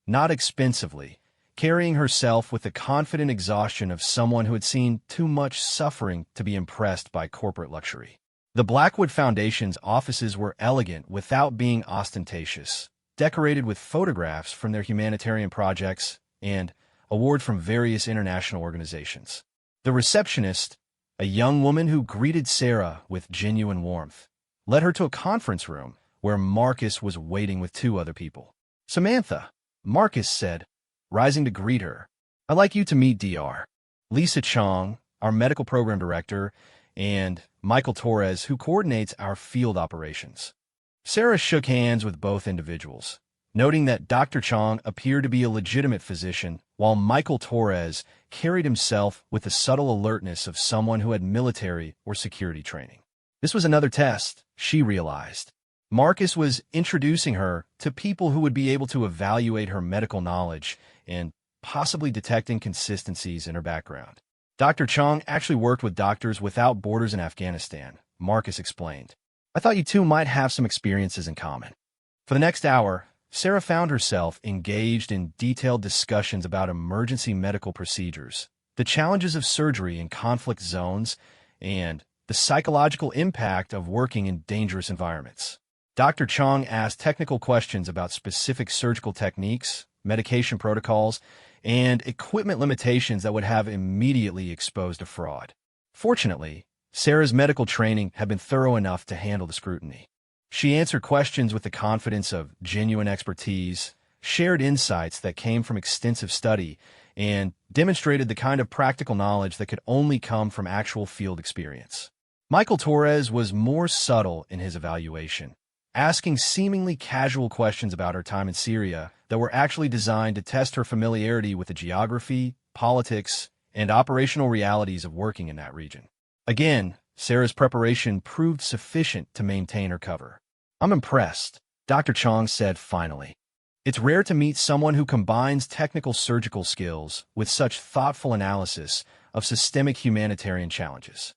not expensively, carrying herself with the confident exhaustion of someone who had seen too much suffering to be impressed by corporate luxury. The Blackwood Foundation's offices were elegant without being ostentatious, decorated with photographs from their humanitarian projects and awards from various international organizations. The receptionist, a young woman who greeted Sarah with genuine warmth, led her to a conference room where Marcus was waiting with 2 other people. "Samantha," Marcus said, rising to greet her. "I'd like you to meet Dr. Lisa Chong, our medical program director, and Michael Torres, who coordinates our field operations." Sarah shook hands with both individuals, noting that Dr. Chong appeared to be a legitimate physician, while Michael Torres carried himself with the subtle alertness of someone who had military or security training. This was another test, she realized. Marcus was introducing her to people who would be able to evaluate her medical knowledge and possibly detect inconsistencies in her background. Dr. Chong actually worked with Doctors Without Borders in Afghanistan, Marcus explained. "I thought you two might have some experiences in common." For the next hour, Sarah found herself engaged in detailed discussions about emergency medical procedures, the challenges of surgery in conflict zones, and the psychological impact of working in dangerous environments. Dr. Chong asked technical questions about specific surgical techniques, medication protocols, and equipment limitations that would have immediately exposed a fraud. Fortunately, Sarah's medical training had been thorough enough to handle the scrutiny. She answered questions with the confidence of genuine expertise, shared insights that came from extensive study, and demonstrated the kind of practical knowledge that could only come from actual field experience. Michael Torres was more subtle in his evaluation, asking seemingly casual questions about her time in Syria that were actually designed to test her familiarity with the geography, politics, and operational realities of working in that region. Again, Sarah's preparation proved sufficient to maintain her cover. "I'm impressed," Dr. Chong said finally. "It's rare to meet someone who combines technical surgical skills with such thoughtful analysis of systemic humanitarian challenges."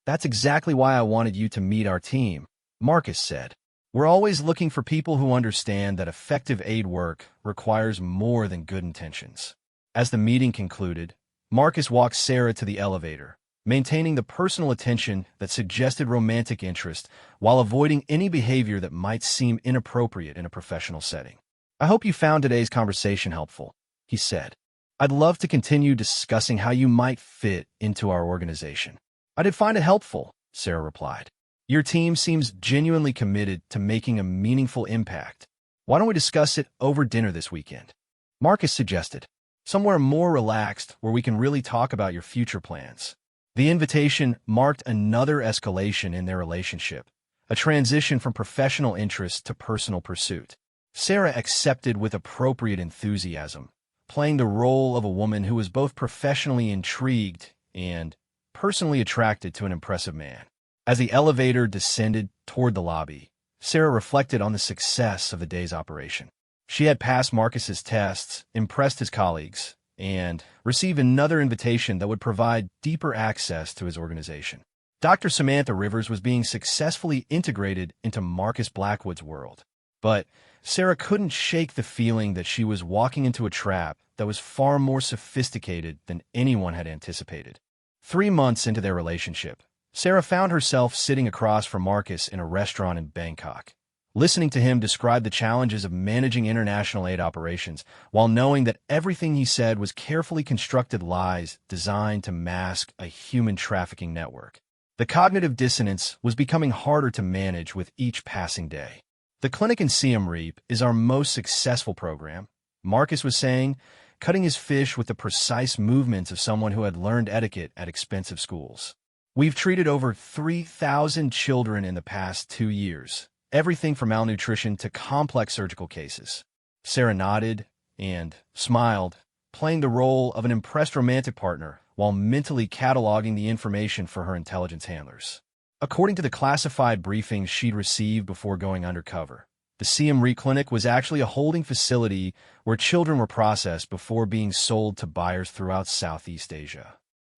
"That's exactly why I wanted you to meet our team," Marcus said. "We're always looking for people who understand that effective aid work requires more than good intentions." As the meeting concluded, Marcus walked Sarah to the elevator, maintaining the personal attention that suggested romantic interest while avoiding any behavior that might seem inappropriate in a professional setting. "I hope you found today's conversation helpful," he said. "I'd love to continue discussing how you might fit into our organization." "I did find it helpful," Sarah replied. "Your team seems genuinely committed to making a meaningful impact. Why don't we discuss it over dinner this weekend?" Marcus suggested. "Somewhere more relaxed where we can really talk about your future plans." The invitation marked another escalation in their relationship, a transition from professional interest to personal pursuit. Sarah accepted with appropriate enthusiasm, playing the role of a woman who was both professionally intrigued and personally attracted to an impressive man. As the elevator descended toward the lobby, Sarah reflected on the success of the day's operation. She had passed Marcus's tests, impressed his colleagues, and received another invitation that would provide deeper access to his organization. Dr. Samantha Rivers was being successfully integrated into Marcus Blackwood's world. But Sarah couldn't shake the feeling that she was walking into a trap that was far more sophisticated than anyone had anticipated. 3 months into their relationship, Sarah found herself sitting across from Marcus in a restaurant in Bangkok, listening to him describe the challenges of managing international aid operations while knowing that everything he said was carefully constructed lies designed to mask a human trafficking network. The cognitive dissonance was becoming harder to manage with each passing day. "The clinic in Siem Reap is our most successful program," Marcus was saying, cutting his fish with the precise movements of someone who had learned etiquette at expensive schools. We've treated over 3,000 children in the past 2 years, everything from malnutrition to complex surgical cases. Sarah nodded and smiled, playing the role of an impressed romantic partner while mentally cataloging the information for her intelligence handlers. According to the classified briefings she'd received before going undercover, the Siem Reap Clinic was actually a holding facility where children were processed before being sold to buyers throughout Southeast Asia.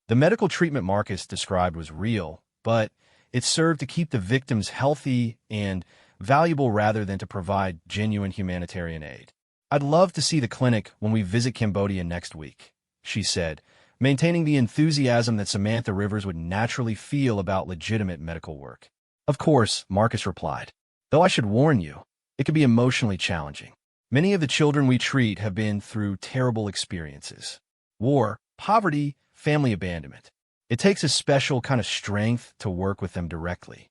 The medical treatment Marcus described was real, but it served to keep the victims healthy and valuable rather than to provide genuine humanitarian aid. "I'd love to see the clinic when we visit Cambodia next week," she said, maintaining the enthusiasm that Samantha Rivers would naturally feel about legitimate medical work. "Of course," Marcus replied, "though I should warn you, it can be emotionally challenging. Many of the children we treat have been through terrible experiences. War, poverty, family abandonment. It takes a special kind of strength to work with them directly."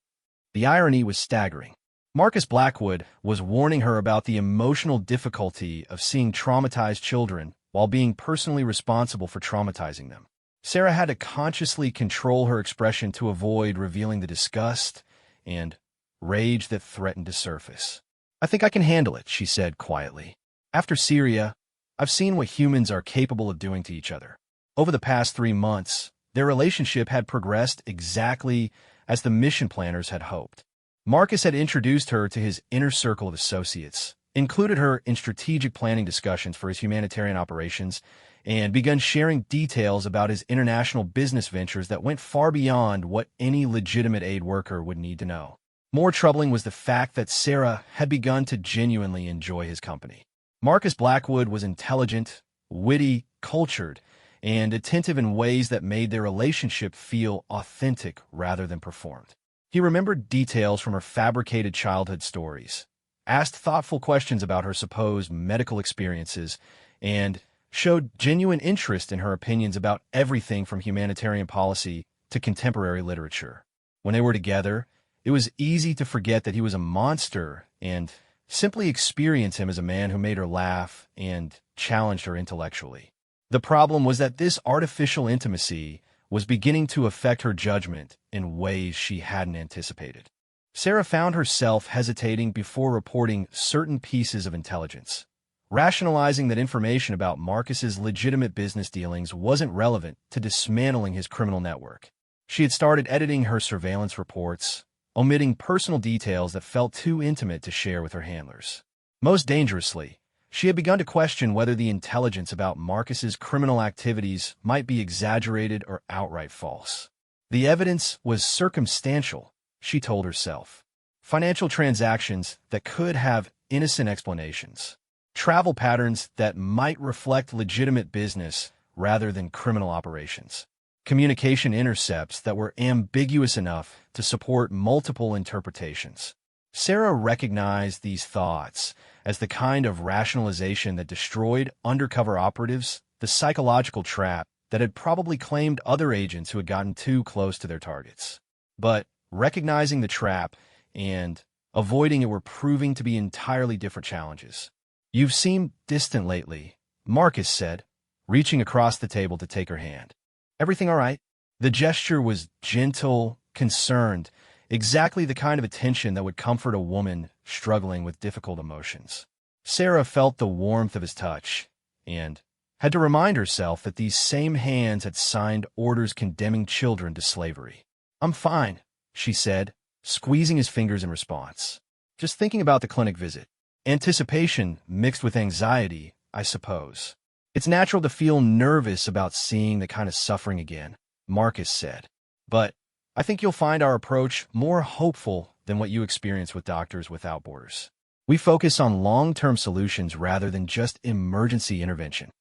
The irony was staggering. Marcus Blackwood was warning her about the emotional difficulty of seeing traumatized children while being personally responsible for traumatizing them. Sarah had to consciously control her expression to avoid revealing the disgust and rage that threatened to surface. "I think I can handle it," she said quietly. "After Syria, I've seen what humans are capable of doing to each other." Over the past 3 months, their relationship had progressed exactly as the mission planners had hoped. Marcus had introduced her to his inner circle of associates, included her in strategic planning discussions for his humanitarian operations, and begun sharing details about his international business ventures that went far beyond what any legitimate aid worker would need to know. More troubling was the fact that Sarah had begun to genuinely enjoy his company. Marcus Blackwood was intelligent, witty, cultured, and attentive in ways that made their relationship feel authentic rather than performed. He remembered details from her fabricated childhood stories, asked thoughtful questions about her supposed medical experiences, and showed genuine interest in her opinions about everything from humanitarian policy to contemporary literature. When they were together, it was easy to forget that he was a monster and simply experience him as a man who made her laugh and challenged her intellectually. The problem was that this artificial intimacy was beginning to affect her judgment in ways she hadn't anticipated. Sarah found herself hesitating before reporting certain pieces of intelligence, rationalizing that information about Marcus's legitimate business dealings wasn't relevant to dismantling his criminal network. She had started editing her surveillance reports, omitting personal details that felt too intimate to share with her handlers. Most dangerously, she had begun to question whether the intelligence about Marcus's criminal activities might be exaggerated or outright false. The evidence was circumstantial, she told herself. Financial transactions that could have innocent explanations. Travel patterns that might reflect legitimate business rather than criminal operations. Communication intercepts that were ambiguous enough to support multiple interpretations. Sarah recognized these thoughts as the kind of rationalization that destroyed undercover operatives, the psychological trap that had probably claimed other agents who had gotten too close to their targets. But recognizing the trap and avoiding it were proving to be entirely different challenges. "You've seemed distant lately," Marcus said, reaching across the table to take her hand. "Everything all right?" The gesture was gentle, concerned, exactly the kind of attention that would comfort a woman struggling with difficult emotions. Sarah felt the warmth of his touch and had to remind herself that these same hands had signed orders condemning children to slavery. "I'm fine," she said, squeezing his fingers in response. "Just thinking about the clinic visit. Anticipation mixed with anxiety, I suppose. It's natural to feel nervous about seeing the kind of suffering again," Marcus said. "But I think you'll find our approach more hopeful than what you experience with Doctors Without Borders. We focus on long-term solutions rather than just emergency intervention."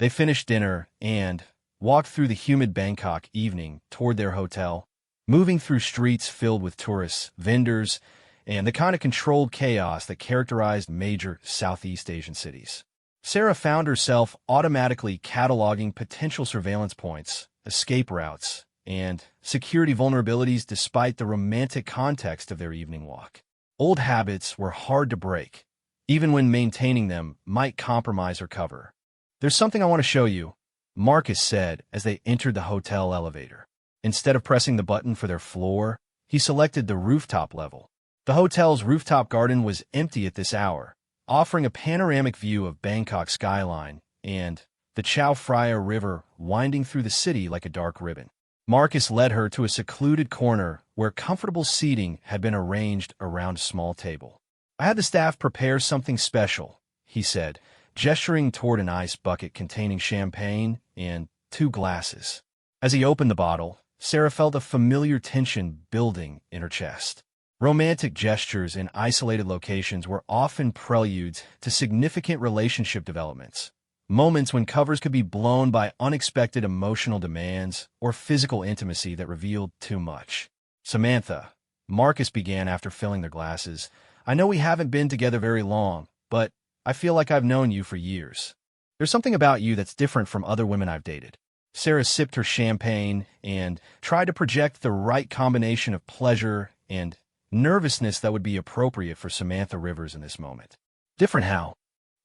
They finished dinner and walked through the humid Bangkok evening toward their hotel, moving through streets filled with tourists, vendors, and the kind of controlled chaos that characterized major Southeast Asian cities. Sarah found herself automatically cataloging potential surveillance points, escape routes, and security vulnerabilities despite the romantic context of their evening walk. Old habits were hard to break, even when maintaining them might compromise her cover. There's something I want to show you, Marcus said as they entered the hotel elevator. Instead of pressing the button for their floor, he selected the rooftop level. The hotel's rooftop garden was empty at this hour, offering a panoramic view of Bangkok's skyline and the Chao Phraya River winding through the city like a dark ribbon. Marcus led her to a secluded corner where comfortable seating had been arranged around a small table. I had the staff prepare something special, he said, gesturing toward an ice bucket containing champagne and 2 glasses. As he opened the bottle, Sarah felt a familiar tension building in her chest. Romantic gestures in isolated locations were often preludes to significant relationship developments, moments when covers could be blown by unexpected emotional demands or physical intimacy that revealed too much. Samantha, Marcus began after filling their glasses, I know we haven't been together very long, but I feel like I've known you for years. There's something about you that's different from other women I've dated. Sarah sipped her champagne and tried to project the right combination of pleasure and nervousness that would be appropriate for Samantha Rivers in this moment. Different how?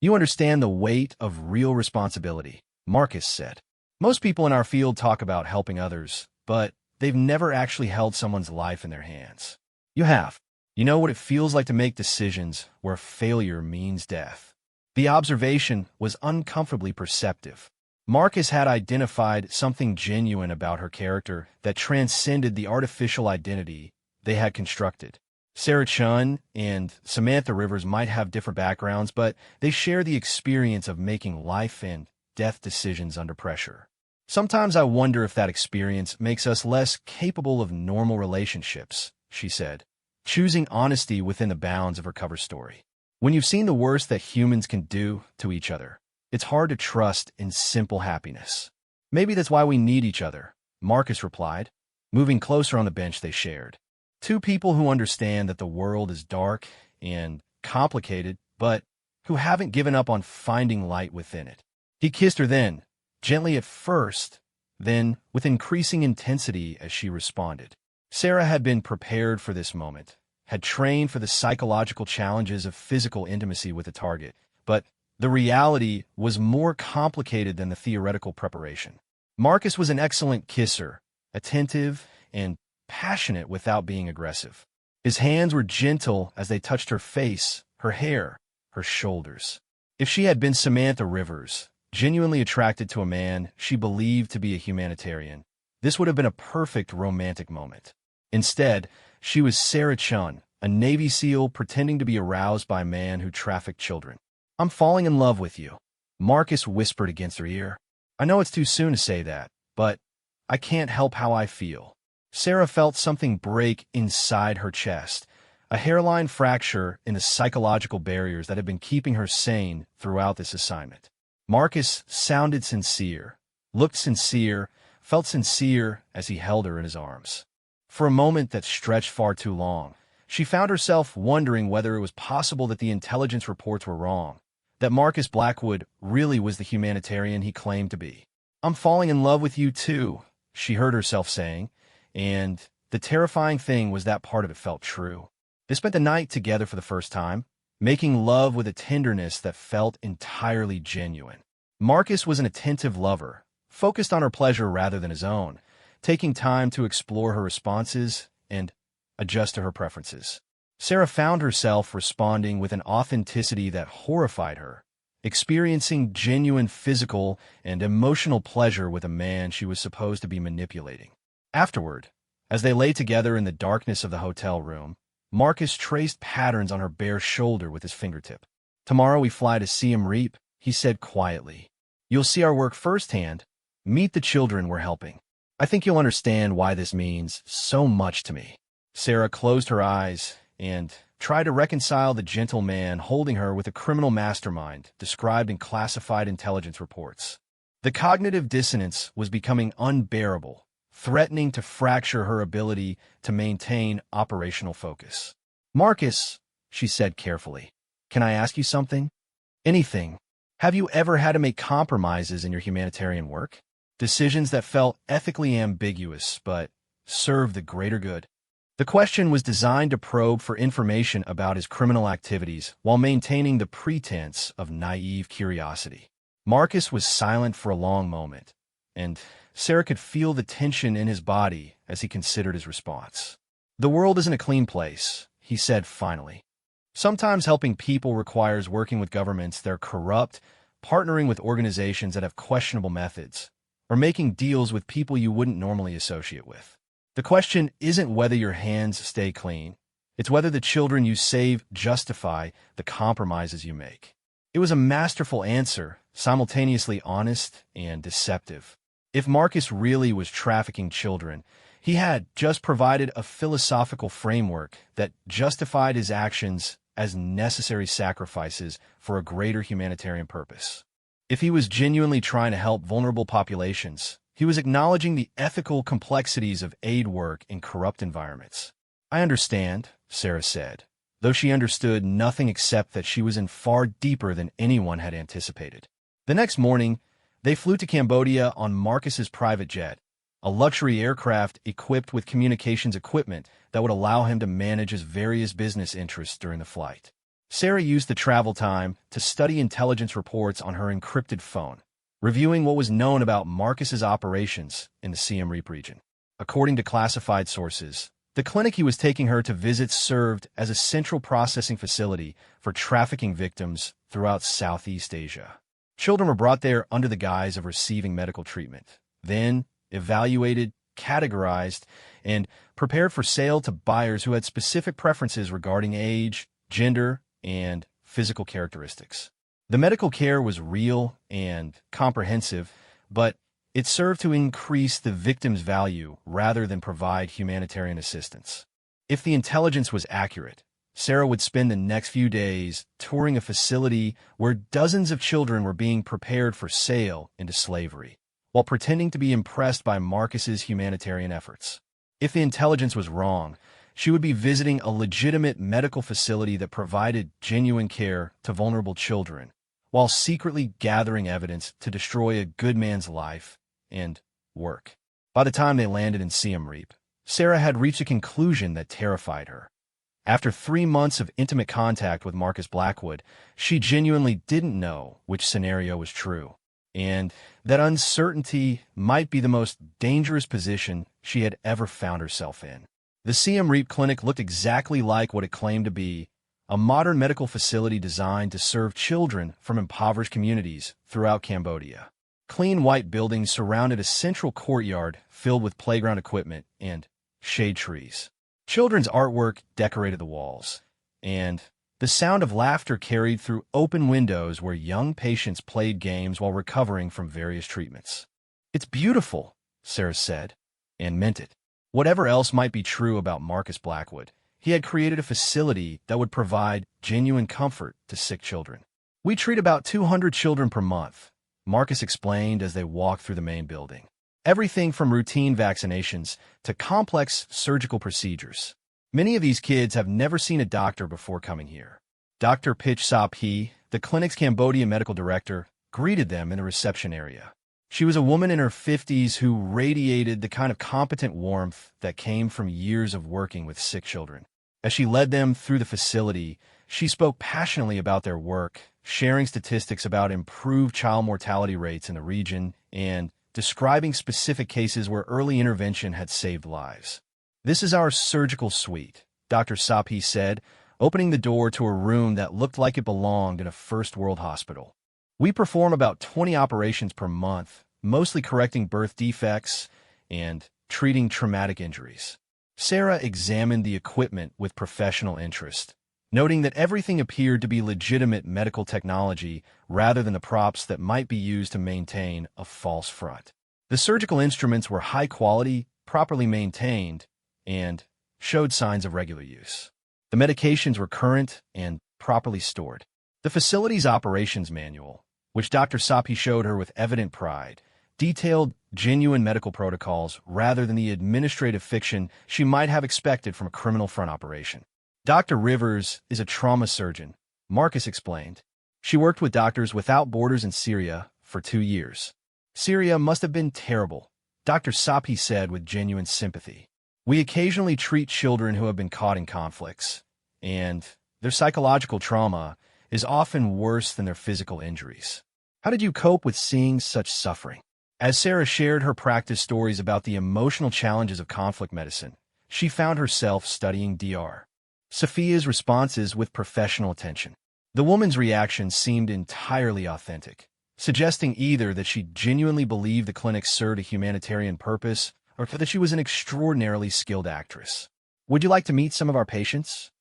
You understand the weight of real responsibility, Marcus said. Most people in our field talk about helping others, but they've never actually held someone's life in their hands. You have. You know what it feels like to make decisions where failure means death. The observation was uncomfortably perceptive. Marcus had identified something genuine about her character that transcended the artificial identity they had constructed. Sarah Chun and Samantha Rivers might have different backgrounds, but they share the experience of making life and death decisions under pressure. Sometimes I wonder if that experience makes us less capable of normal relationships, she said, choosing honesty within the bounds of her cover story. When you've seen the worst that humans can do to each other, it's hard to trust in simple happiness. Maybe that's why we need each other, Marcus replied, moving closer on the bench they shared. 2 people who understand that the world is dark and complicated, but who haven't given up on finding light within it. He kissed her then, gently at first, then with increasing intensity as she responded. Sarah had been prepared for this moment, had trained for the psychological challenges of physical intimacy with a target, but the reality was more complicated than the theoretical preparation. Marcus was an excellent kisser, attentive and passionate without being aggressive. His hands were gentle as they touched her face, her hair, her shoulders. If she had been Samantha Rivers, genuinely attracted to a man she believed to be a humanitarian, this would have been a perfect romantic moment. Instead, she was Sarah Chun, a Navy SEAL pretending to be aroused by a man who trafficked children. I'm falling in love with you, Marcus whispered against her ear. I know it's too soon to say that, but I can't help how I feel. Sarah felt something break inside her chest, a hairline fracture in the psychological barriers that had been keeping her sane throughout this assignment. Marcus sounded sincere, looked sincere, felt sincere as he held her in his arms. For a moment that stretched far too long, she found herself wondering whether it was possible that the intelligence reports were wrong, that Marcus Blackwood really was the humanitarian he claimed to be. I'm falling in love with you too, she heard herself saying, and the terrifying thing was that part of it felt true. They spent the night together for the first time, making love with a tenderness that felt entirely genuine. Marcus was an attentive lover, focused on her pleasure rather than his own, taking time to explore her responses and adjust to her preferences. Sarah found herself responding with an authenticity that horrified her, experiencing genuine physical and emotional pleasure with a man she was supposed to be manipulating. Afterward, as they lay together in the darkness of the hotel room, Marcus traced patterns on her bare shoulder with his fingertip. Tomorrow we fly to Siem Reap, he said quietly. You'll see our work firsthand. Meet the children we're helping. I think you'll understand why this means so much to me. Sarah closed her eyes and tried to reconcile the gentle man holding her with a criminal mastermind described in classified intelligence reports. The cognitive dissonance was becoming unbearable, threatening to fracture her ability to maintain operational focus. Marcus, she said carefully, can I ask you something? Anything. Have you ever had to make compromises in your humanitarian work? Decisions that felt ethically ambiguous but served the greater good. The question was designed to probe for information about his criminal activities while maintaining the pretense of naive curiosity. Marcus was silent for a long moment, and Sarah could feel the tension in his body as he considered his response. "The world isn't a clean place," he said finally. "Sometimes helping people requires working with governments that are corrupt, partnering with organizations that have questionable methods, or making deals with people you wouldn't normally associate with. The question isn't whether your hands stay clean. It's whether the children you save justify the compromises you make." It was a masterful answer, simultaneously honest and deceptive. If Marcus really was trafficking children, he had just provided a philosophical framework that justified his actions as necessary sacrifices for a greater humanitarian purpose. If he was genuinely trying to help vulnerable populations, he was acknowledging the ethical complexities of aid work in corrupt environments. "I understand," Sarah said, though she understood nothing except that she was in far deeper than anyone had anticipated. The next morning, they flew to Cambodia on Marcus's private jet, a luxury aircraft equipped with communications equipment that would allow him to manage his various business interests during the flight. Sarah used the travel time to study intelligence reports on her encrypted phone, reviewing what was known about Marcus's operations in the Siem Reap region. According to classified sources, the clinic he was taking her to visit served as a central processing facility for trafficking victims throughout Southeast Asia. Children were brought there under the guise of receiving medical treatment, then evaluated, categorized, and prepared for sale to buyers who had specific preferences regarding age, gender, and physical characteristics. The medical care was real and comprehensive, but it served to increase the victim's value rather than provide humanitarian assistance. If the intelligence was accurate, Sarah would spend the next few days touring a facility where dozens of children were being prepared for sale into slavery, while pretending to be impressed by Marcus's humanitarian efforts. If the intelligence was wrong, she would be visiting a legitimate medical facility that provided genuine care to vulnerable children, while secretly gathering evidence to destroy a good man's life and work. By the time they landed in Siem Reap, Sarah had reached a conclusion that terrified her. After 3 months of intimate contact with Marcus Blackwood, she genuinely didn't know which scenario was true, and that uncertainty might be the most dangerous position she had ever found herself in. The Siem Reap clinic looked exactly like what it claimed to be, a modern medical facility designed to serve children from impoverished communities throughout Cambodia. Clean white buildings surrounded a central courtyard filled with playground equipment and shade trees. Children's artwork decorated the walls, and the sound of laughter carried through open windows where young patients played games while recovering from various treatments. "It's beautiful," Sarah said, and meant it. Whatever else might be true about Marcus Blackwood, he had created a facility that would provide genuine comfort to sick children. "We treat about 200 children per month," Marcus explained as they walked through the main building. "Everything from routine vaccinations to complex surgical procedures. Many of these kids have never seen a doctor before coming here." Dr. Pitch Sapi, the clinic's Cambodia medical director, greeted them in the reception area. She was a woman in her 50s who radiated the kind of competent warmth that came from years of working with sick children. As she led them through the facility, she spoke passionately about their work, sharing statistics about improved child mortality rates in the region and describing specific cases where early intervention had saved lives. "This is our surgical suite," Dr. Sapi said, opening the door to a room that looked like it belonged in a first-world hospital. "We perform about 20 operations per month, mostly correcting birth defects and treating traumatic injuries." Sarah examined the equipment with professional interest, noting that everything appeared to be legitimate medical technology rather than the props that might be used to maintain a false front. The surgical instruments were high quality, properly maintained, and showed signs of regular use. The medications were current and properly stored. The facility's operations manual, which Dr. Sapi showed her with evident pride, detailed genuine medical protocols rather than the administrative fiction she might have expected from a criminal front operation. "Dr. Rivers is a trauma surgeon," Marcus explained. "She worked with Doctors Without Borders in Syria for 2 years. Syria must have been terrible," Dr. Sapi said with genuine sympathy. "We occasionally treat children who have been caught in conflicts, and their psychological trauma is often worse than their physical injuries." How did you cope with seeing such suffering? As Sarah shared her practice stories about the emotional challenges of conflict medicine, she found herself studying Dr. Sophia's responses with professional attention. The woman's reaction seemed entirely authentic, suggesting either that she genuinely believed the clinic served a humanitarian purpose or that she was an extraordinarily skilled actress. Would you like to meet some of our patients?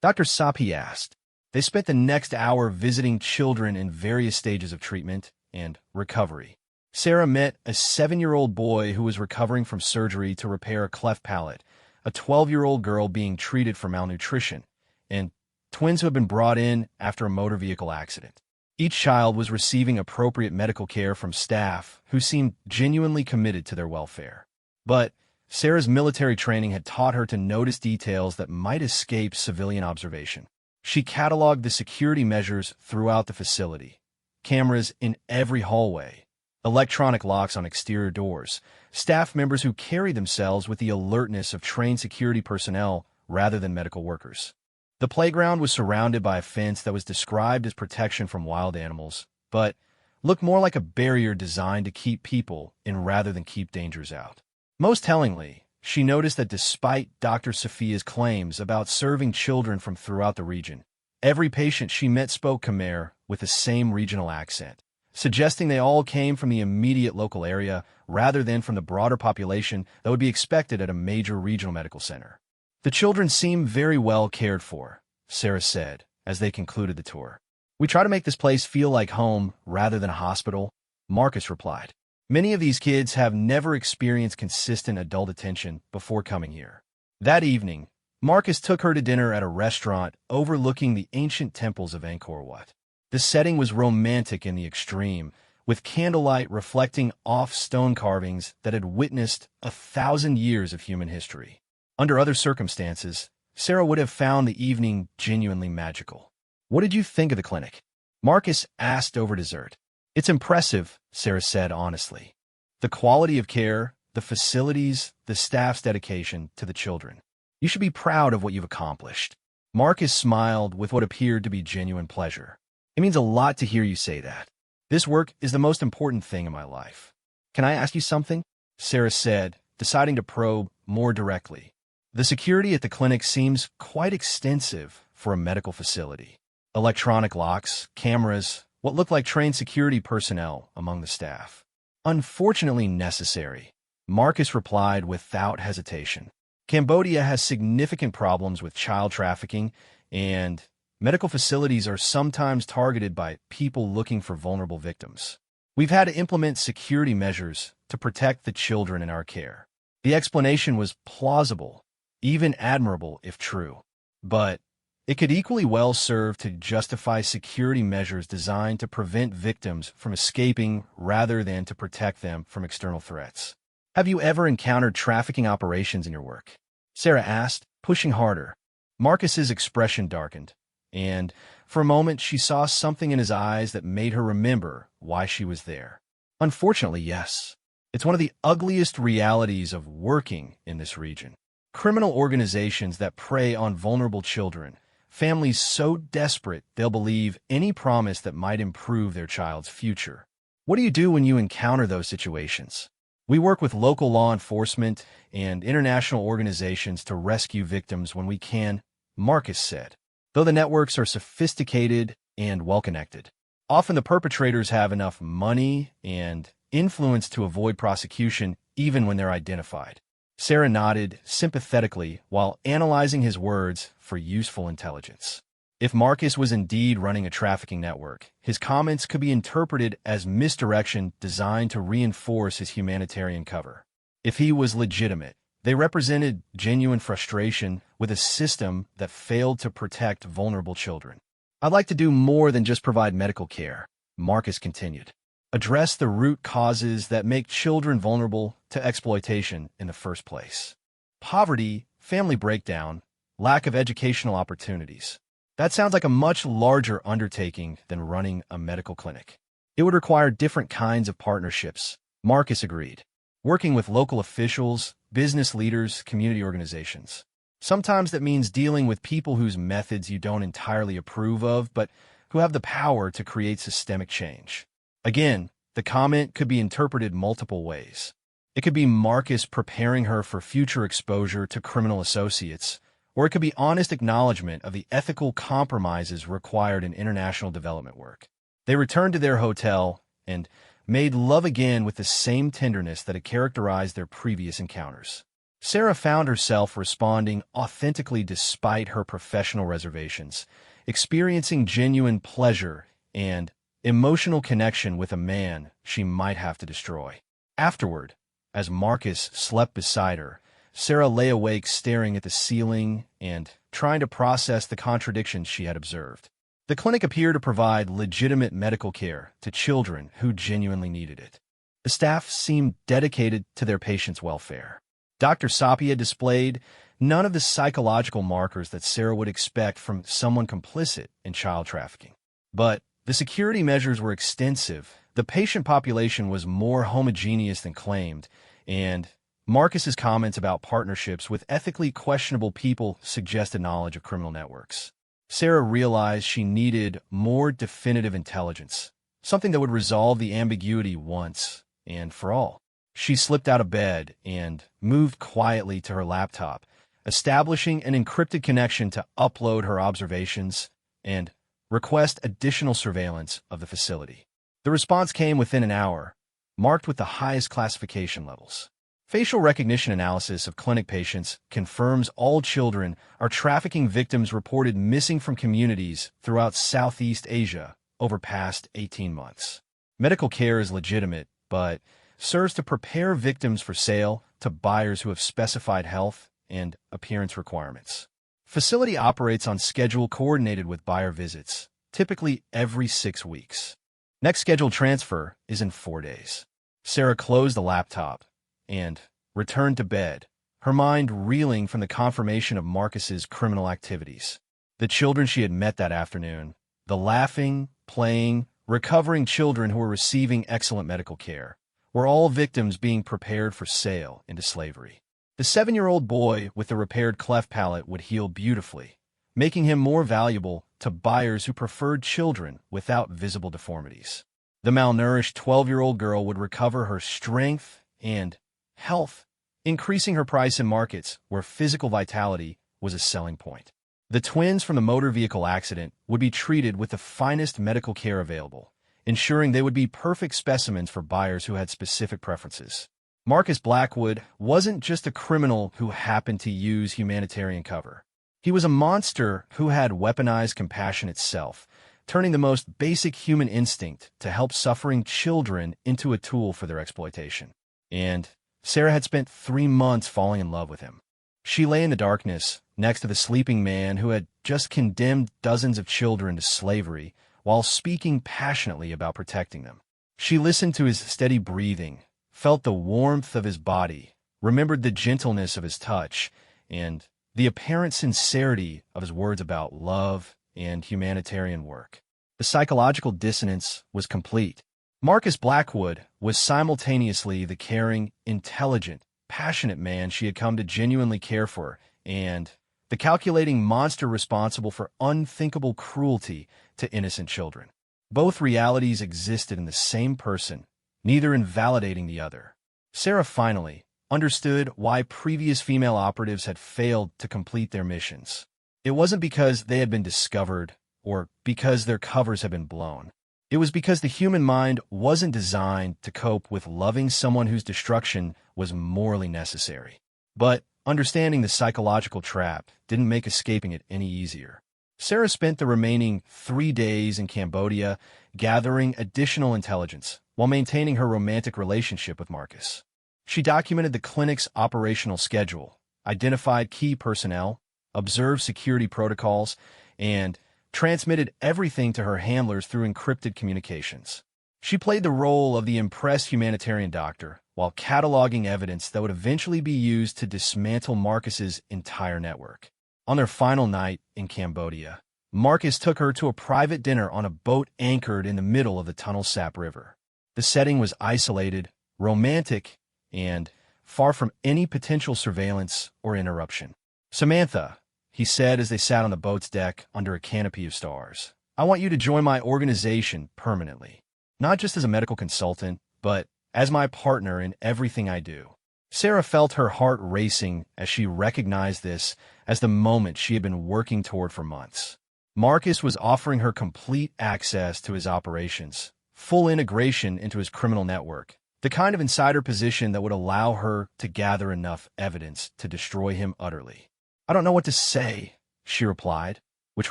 Dr. Sapi asked. They spent the next hour visiting children in various stages of treatment and recovery. Sarah met a 7-year-old boy who was recovering from surgery to repair a cleft palate, a 12-year-old girl being treated for malnutrition, and twins who had been brought in after a motor vehicle accident. Each child was receiving appropriate medical care from staff who seemed genuinely committed to their welfare. But Sarah's military training had taught her to notice details that might escape civilian observation. She cataloged the security measures throughout the facility: cameras in every hallway, electronic locks on exterior doors, staff members who carry themselves with the alertness of trained security personnel rather than medical workers. The playground was surrounded by a fence that was described as protection from wild animals, but looked more like a barrier designed to keep people in rather than keep dangers out. Most tellingly, she noticed that despite Dr. Sophia's claims about serving children from throughout the region, every patient she met spoke Khmer with the same regional accent, suggesting they all came from the immediate local area rather than from the broader population that would be expected at a major regional medical center. The children seem very well cared for, Sarah said, as they concluded the tour. We try to make this place feel like home rather than a hospital, Marcus replied. Many of these kids have never experienced consistent adult attention before coming here. That evening, Marcus took her to dinner at a restaurant overlooking the ancient temples of Angkor Wat. The setting was romantic in the extreme, with candlelight reflecting off stone carvings that had witnessed 1,000 years of human history. Under other circumstances, Sarah would have found the evening genuinely magical. What did you think of the clinic? Marcus asked over dessert. It's impressive, Sarah said honestly. The quality of care, the facilities, the staff's dedication to the children. You should be proud of what you've accomplished. Marcus smiled with what appeared to be genuine pleasure. It means a lot to hear you say that. This work is the most important thing in my life. Can I ask you something? Sarah said, deciding to probe more directly. The security at the clinic seems quite extensive for a medical facility. Electronic locks, cameras, what looked like trained security personnel among the staff. Unfortunately necessary, Marcus replied without hesitation. Cambodia has significant problems with child trafficking, and medical facilities are sometimes targeted by people looking for vulnerable victims. We've had to implement security measures to protect the children in our care. The explanation was plausible, even admirable if true, but it could equally well serve to justify security measures designed to prevent victims from escaping rather than to protect them from external threats. Have you ever encountered trafficking operations in your work? Sarah asked, pushing harder. Marcus's expression darkened, and for a moment she saw something in his eyes that made her remember why she was there. Unfortunately, yes. It's one of the ugliest realities of working in this region. Criminal organizations that prey on vulnerable children, families so desperate they'll believe any promise that might improve their child's future. What do you do when you encounter those situations? We work with local law enforcement and international organizations to rescue victims when we can, Marcus said. Though the networks are sophisticated and well-connected, often the perpetrators have enough money and influence to avoid prosecution even when they're identified. Sarah nodded sympathetically while analyzing his words for useful intelligence. If Marcus was indeed running a trafficking network, his comments could be interpreted as misdirection designed to reinforce his humanitarian cover. If he was legitimate, they represented genuine frustration with a system that failed to protect vulnerable children. I'd like to do more than just provide medical care, Marcus continued. Address the root causes that make children vulnerable to exploitation in the first place. Poverty, family breakdown, lack of educational opportunities. That sounds like a much larger undertaking than running a medical clinic. It would require different kinds of partnerships, Marcus agreed. Working with local officials, business leaders, community organizations. Sometimes that means dealing with people whose methods you don't entirely approve of, but who have the power to create systemic change. Again, the comment could be interpreted multiple ways. It could be Marcus preparing her for future exposure to criminal associates, or it could be honest acknowledgement of the ethical compromises required in international development work. They returned to their hotel and made love again with the same tenderness that had characterized their previous encounters. Sarah found herself responding authentically despite her professional reservations, experiencing genuine pleasure and emotional connection with a man she might have to destroy. Afterward, as Marcus slept beside her, Sarah lay awake staring at the ceiling and trying to process the contradictions she had observed. The clinic appeared to provide legitimate medical care to children who genuinely needed it. The staff seemed dedicated to their patients' welfare. Dr. Sapia displayed none of the psychological markers that Sarah would expect from someone complicit in child trafficking. But the security measures were extensive, the patient population was more homogeneous than claimed, and Marcus's comments about partnerships with ethically questionable people suggested knowledge of criminal networks. Sarah realized she needed more definitive intelligence, something that would resolve the ambiguity once and for all. She slipped out of bed and moved quietly to her laptop, establishing an encrypted connection to upload her observations and request additional surveillance of the facility. The response came within an hour, marked with the highest classification levels. Facial recognition analysis of clinic patients confirms all children are trafficking victims reported missing from communities throughout Southeast Asia over past 18 months. Medical care is legitimate, but serves to prepare victims for sale to buyers who have specified health and appearance requirements. Facility operates on schedule coordinated with buyer visits, typically every 6 weeks. Next scheduled transfer is in 4 days. Sarah closed the laptop and returned to bed, her mind reeling from the confirmation of Marcus's criminal activities. The children she had met that afternoon, the laughing, playing, recovering children who were receiving excellent medical care, were all victims being prepared for sale into slavery. The 7-year-old boy with the repaired cleft palate would heal beautifully, making him more valuable to buyers who preferred children without visible deformities. The malnourished 12-year-old girl would recover her strength and health, increasing her price in markets where physical vitality was a selling point. The twins from the motor vehicle accident would be treated with the finest medical care available, ensuring they would be perfect specimens for buyers who had specific preferences. Marcus Blackwood wasn't just a criminal who happened to use humanitarian cover. He was a monster who had weaponized compassion itself, turning the most basic human instinct to help suffering children into a tool for their exploitation. And Sarah had spent 3 months falling in love with him. She lay in the darkness next to the sleeping man who had just condemned dozens of children to slavery while speaking passionately about protecting them. She listened to his steady breathing, felt the warmth of his body, remembered the gentleness of his touch, and the apparent sincerity of his words about love and humanitarian work. The psychological dissonance was complete. Marcus Blackwood was simultaneously the caring, intelligent, passionate man she had come to genuinely care for, and the calculating monster responsible for unthinkable cruelty to innocent children. Both realities existed in the same person, neither invalidating the other. Sarah finally understood why previous female operatives had failed to complete their missions. It wasn't because they had been discovered or because their covers had been blown. It was because the human mind wasn't designed to cope with loving someone whose destruction was morally necessary. But understanding the psychological trap didn't make escaping it any easier. Sarah spent the remaining 3 days in Cambodia gathering additional intelligence while maintaining her romantic relationship with Marcus. She documented the clinic's operational schedule, identified key personnel, observed security protocols, and transmitted everything to her handlers through encrypted communications. She played the role of the impressed humanitarian doctor while cataloging evidence that would eventually be used to dismantle Marcus's entire network. On their final night in Cambodia, Marcus took her to a private dinner on a boat anchored in the middle of the Tunnel Sap River. The setting was isolated, romantic, and far from any potential surveillance or interruption. "Samantha," he said as they sat on the boat's deck under a canopy of stars, "I want you to join my organization permanently. not just as a medical consultant, but as my partner in everything I do. Sarah felt her heart racing as she recognized this as the moment she had been working toward for months. Marcus was offering her complete access to his operations, full integration into his criminal network, the kind of insider position that would allow her to gather enough evidence to destroy him utterly. "I don't know what to say," she replied, which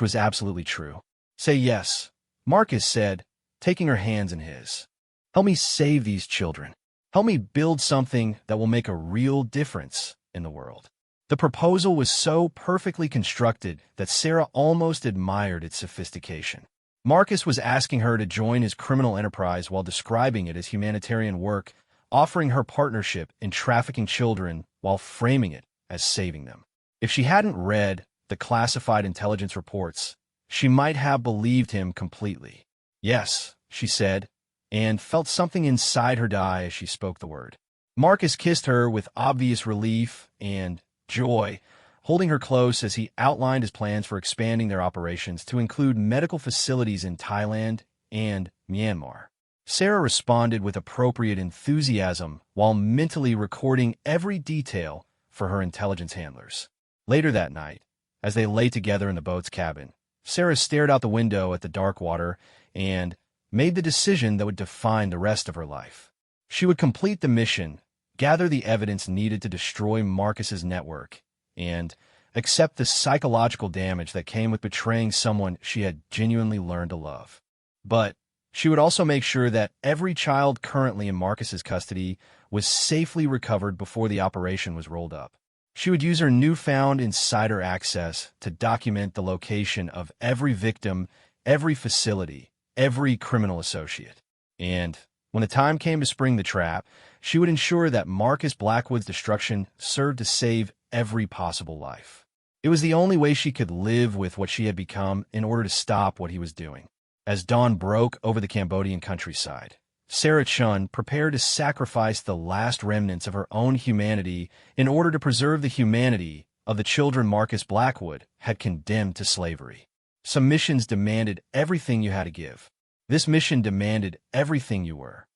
was absolutely true. "Say yes," Marcus said, taking her hands in his. "Help me save these children. Help me build something that will make a real difference in the world." The proposal was so perfectly constructed that Sarah almost admired its sophistication. Marcus was asking her to join his criminal enterprise while describing it as humanitarian work, offering her partnership in trafficking children while framing it as saving them. If she hadn't read the classified intelligence reports, she might have believed him completely. "Yes," she said, and felt something inside her die as she spoke the word. Marcus kissed her with obvious relief and joy, holding her close as he outlined his plans for expanding their operations to include medical facilities in Thailand and Myanmar. Sarah responded with appropriate enthusiasm while mentally recording every detail for her intelligence handlers. Later that night, as they lay together in the boat's cabin, Sarah stared out the window at the dark water and made the decision that would define the rest of her life. She would complete the mission, gather the evidence needed to destroy Marcus's network, and accept the psychological damage that came with betraying someone she had genuinely learned to love. But she would also make sure that every child currently in Marcus's custody was safely recovered before the operation was rolled up. She would use her newfound insider access to document the location of every victim, every facility, every criminal associate. And when the time came to spring the trap, she would ensure that Marcus Blackwood's destruction served to save every possible life. It was the only way she could live with what she had become in order to stop what he was doing. As dawn broke over the Cambodian countryside, Sarah Chun prepared to sacrifice the last remnants of her own humanity in order to preserve the humanity of the children Marcus Blackwood had condemned to slavery. Some missions demanded everything you had to give. This mission demanded everything you were.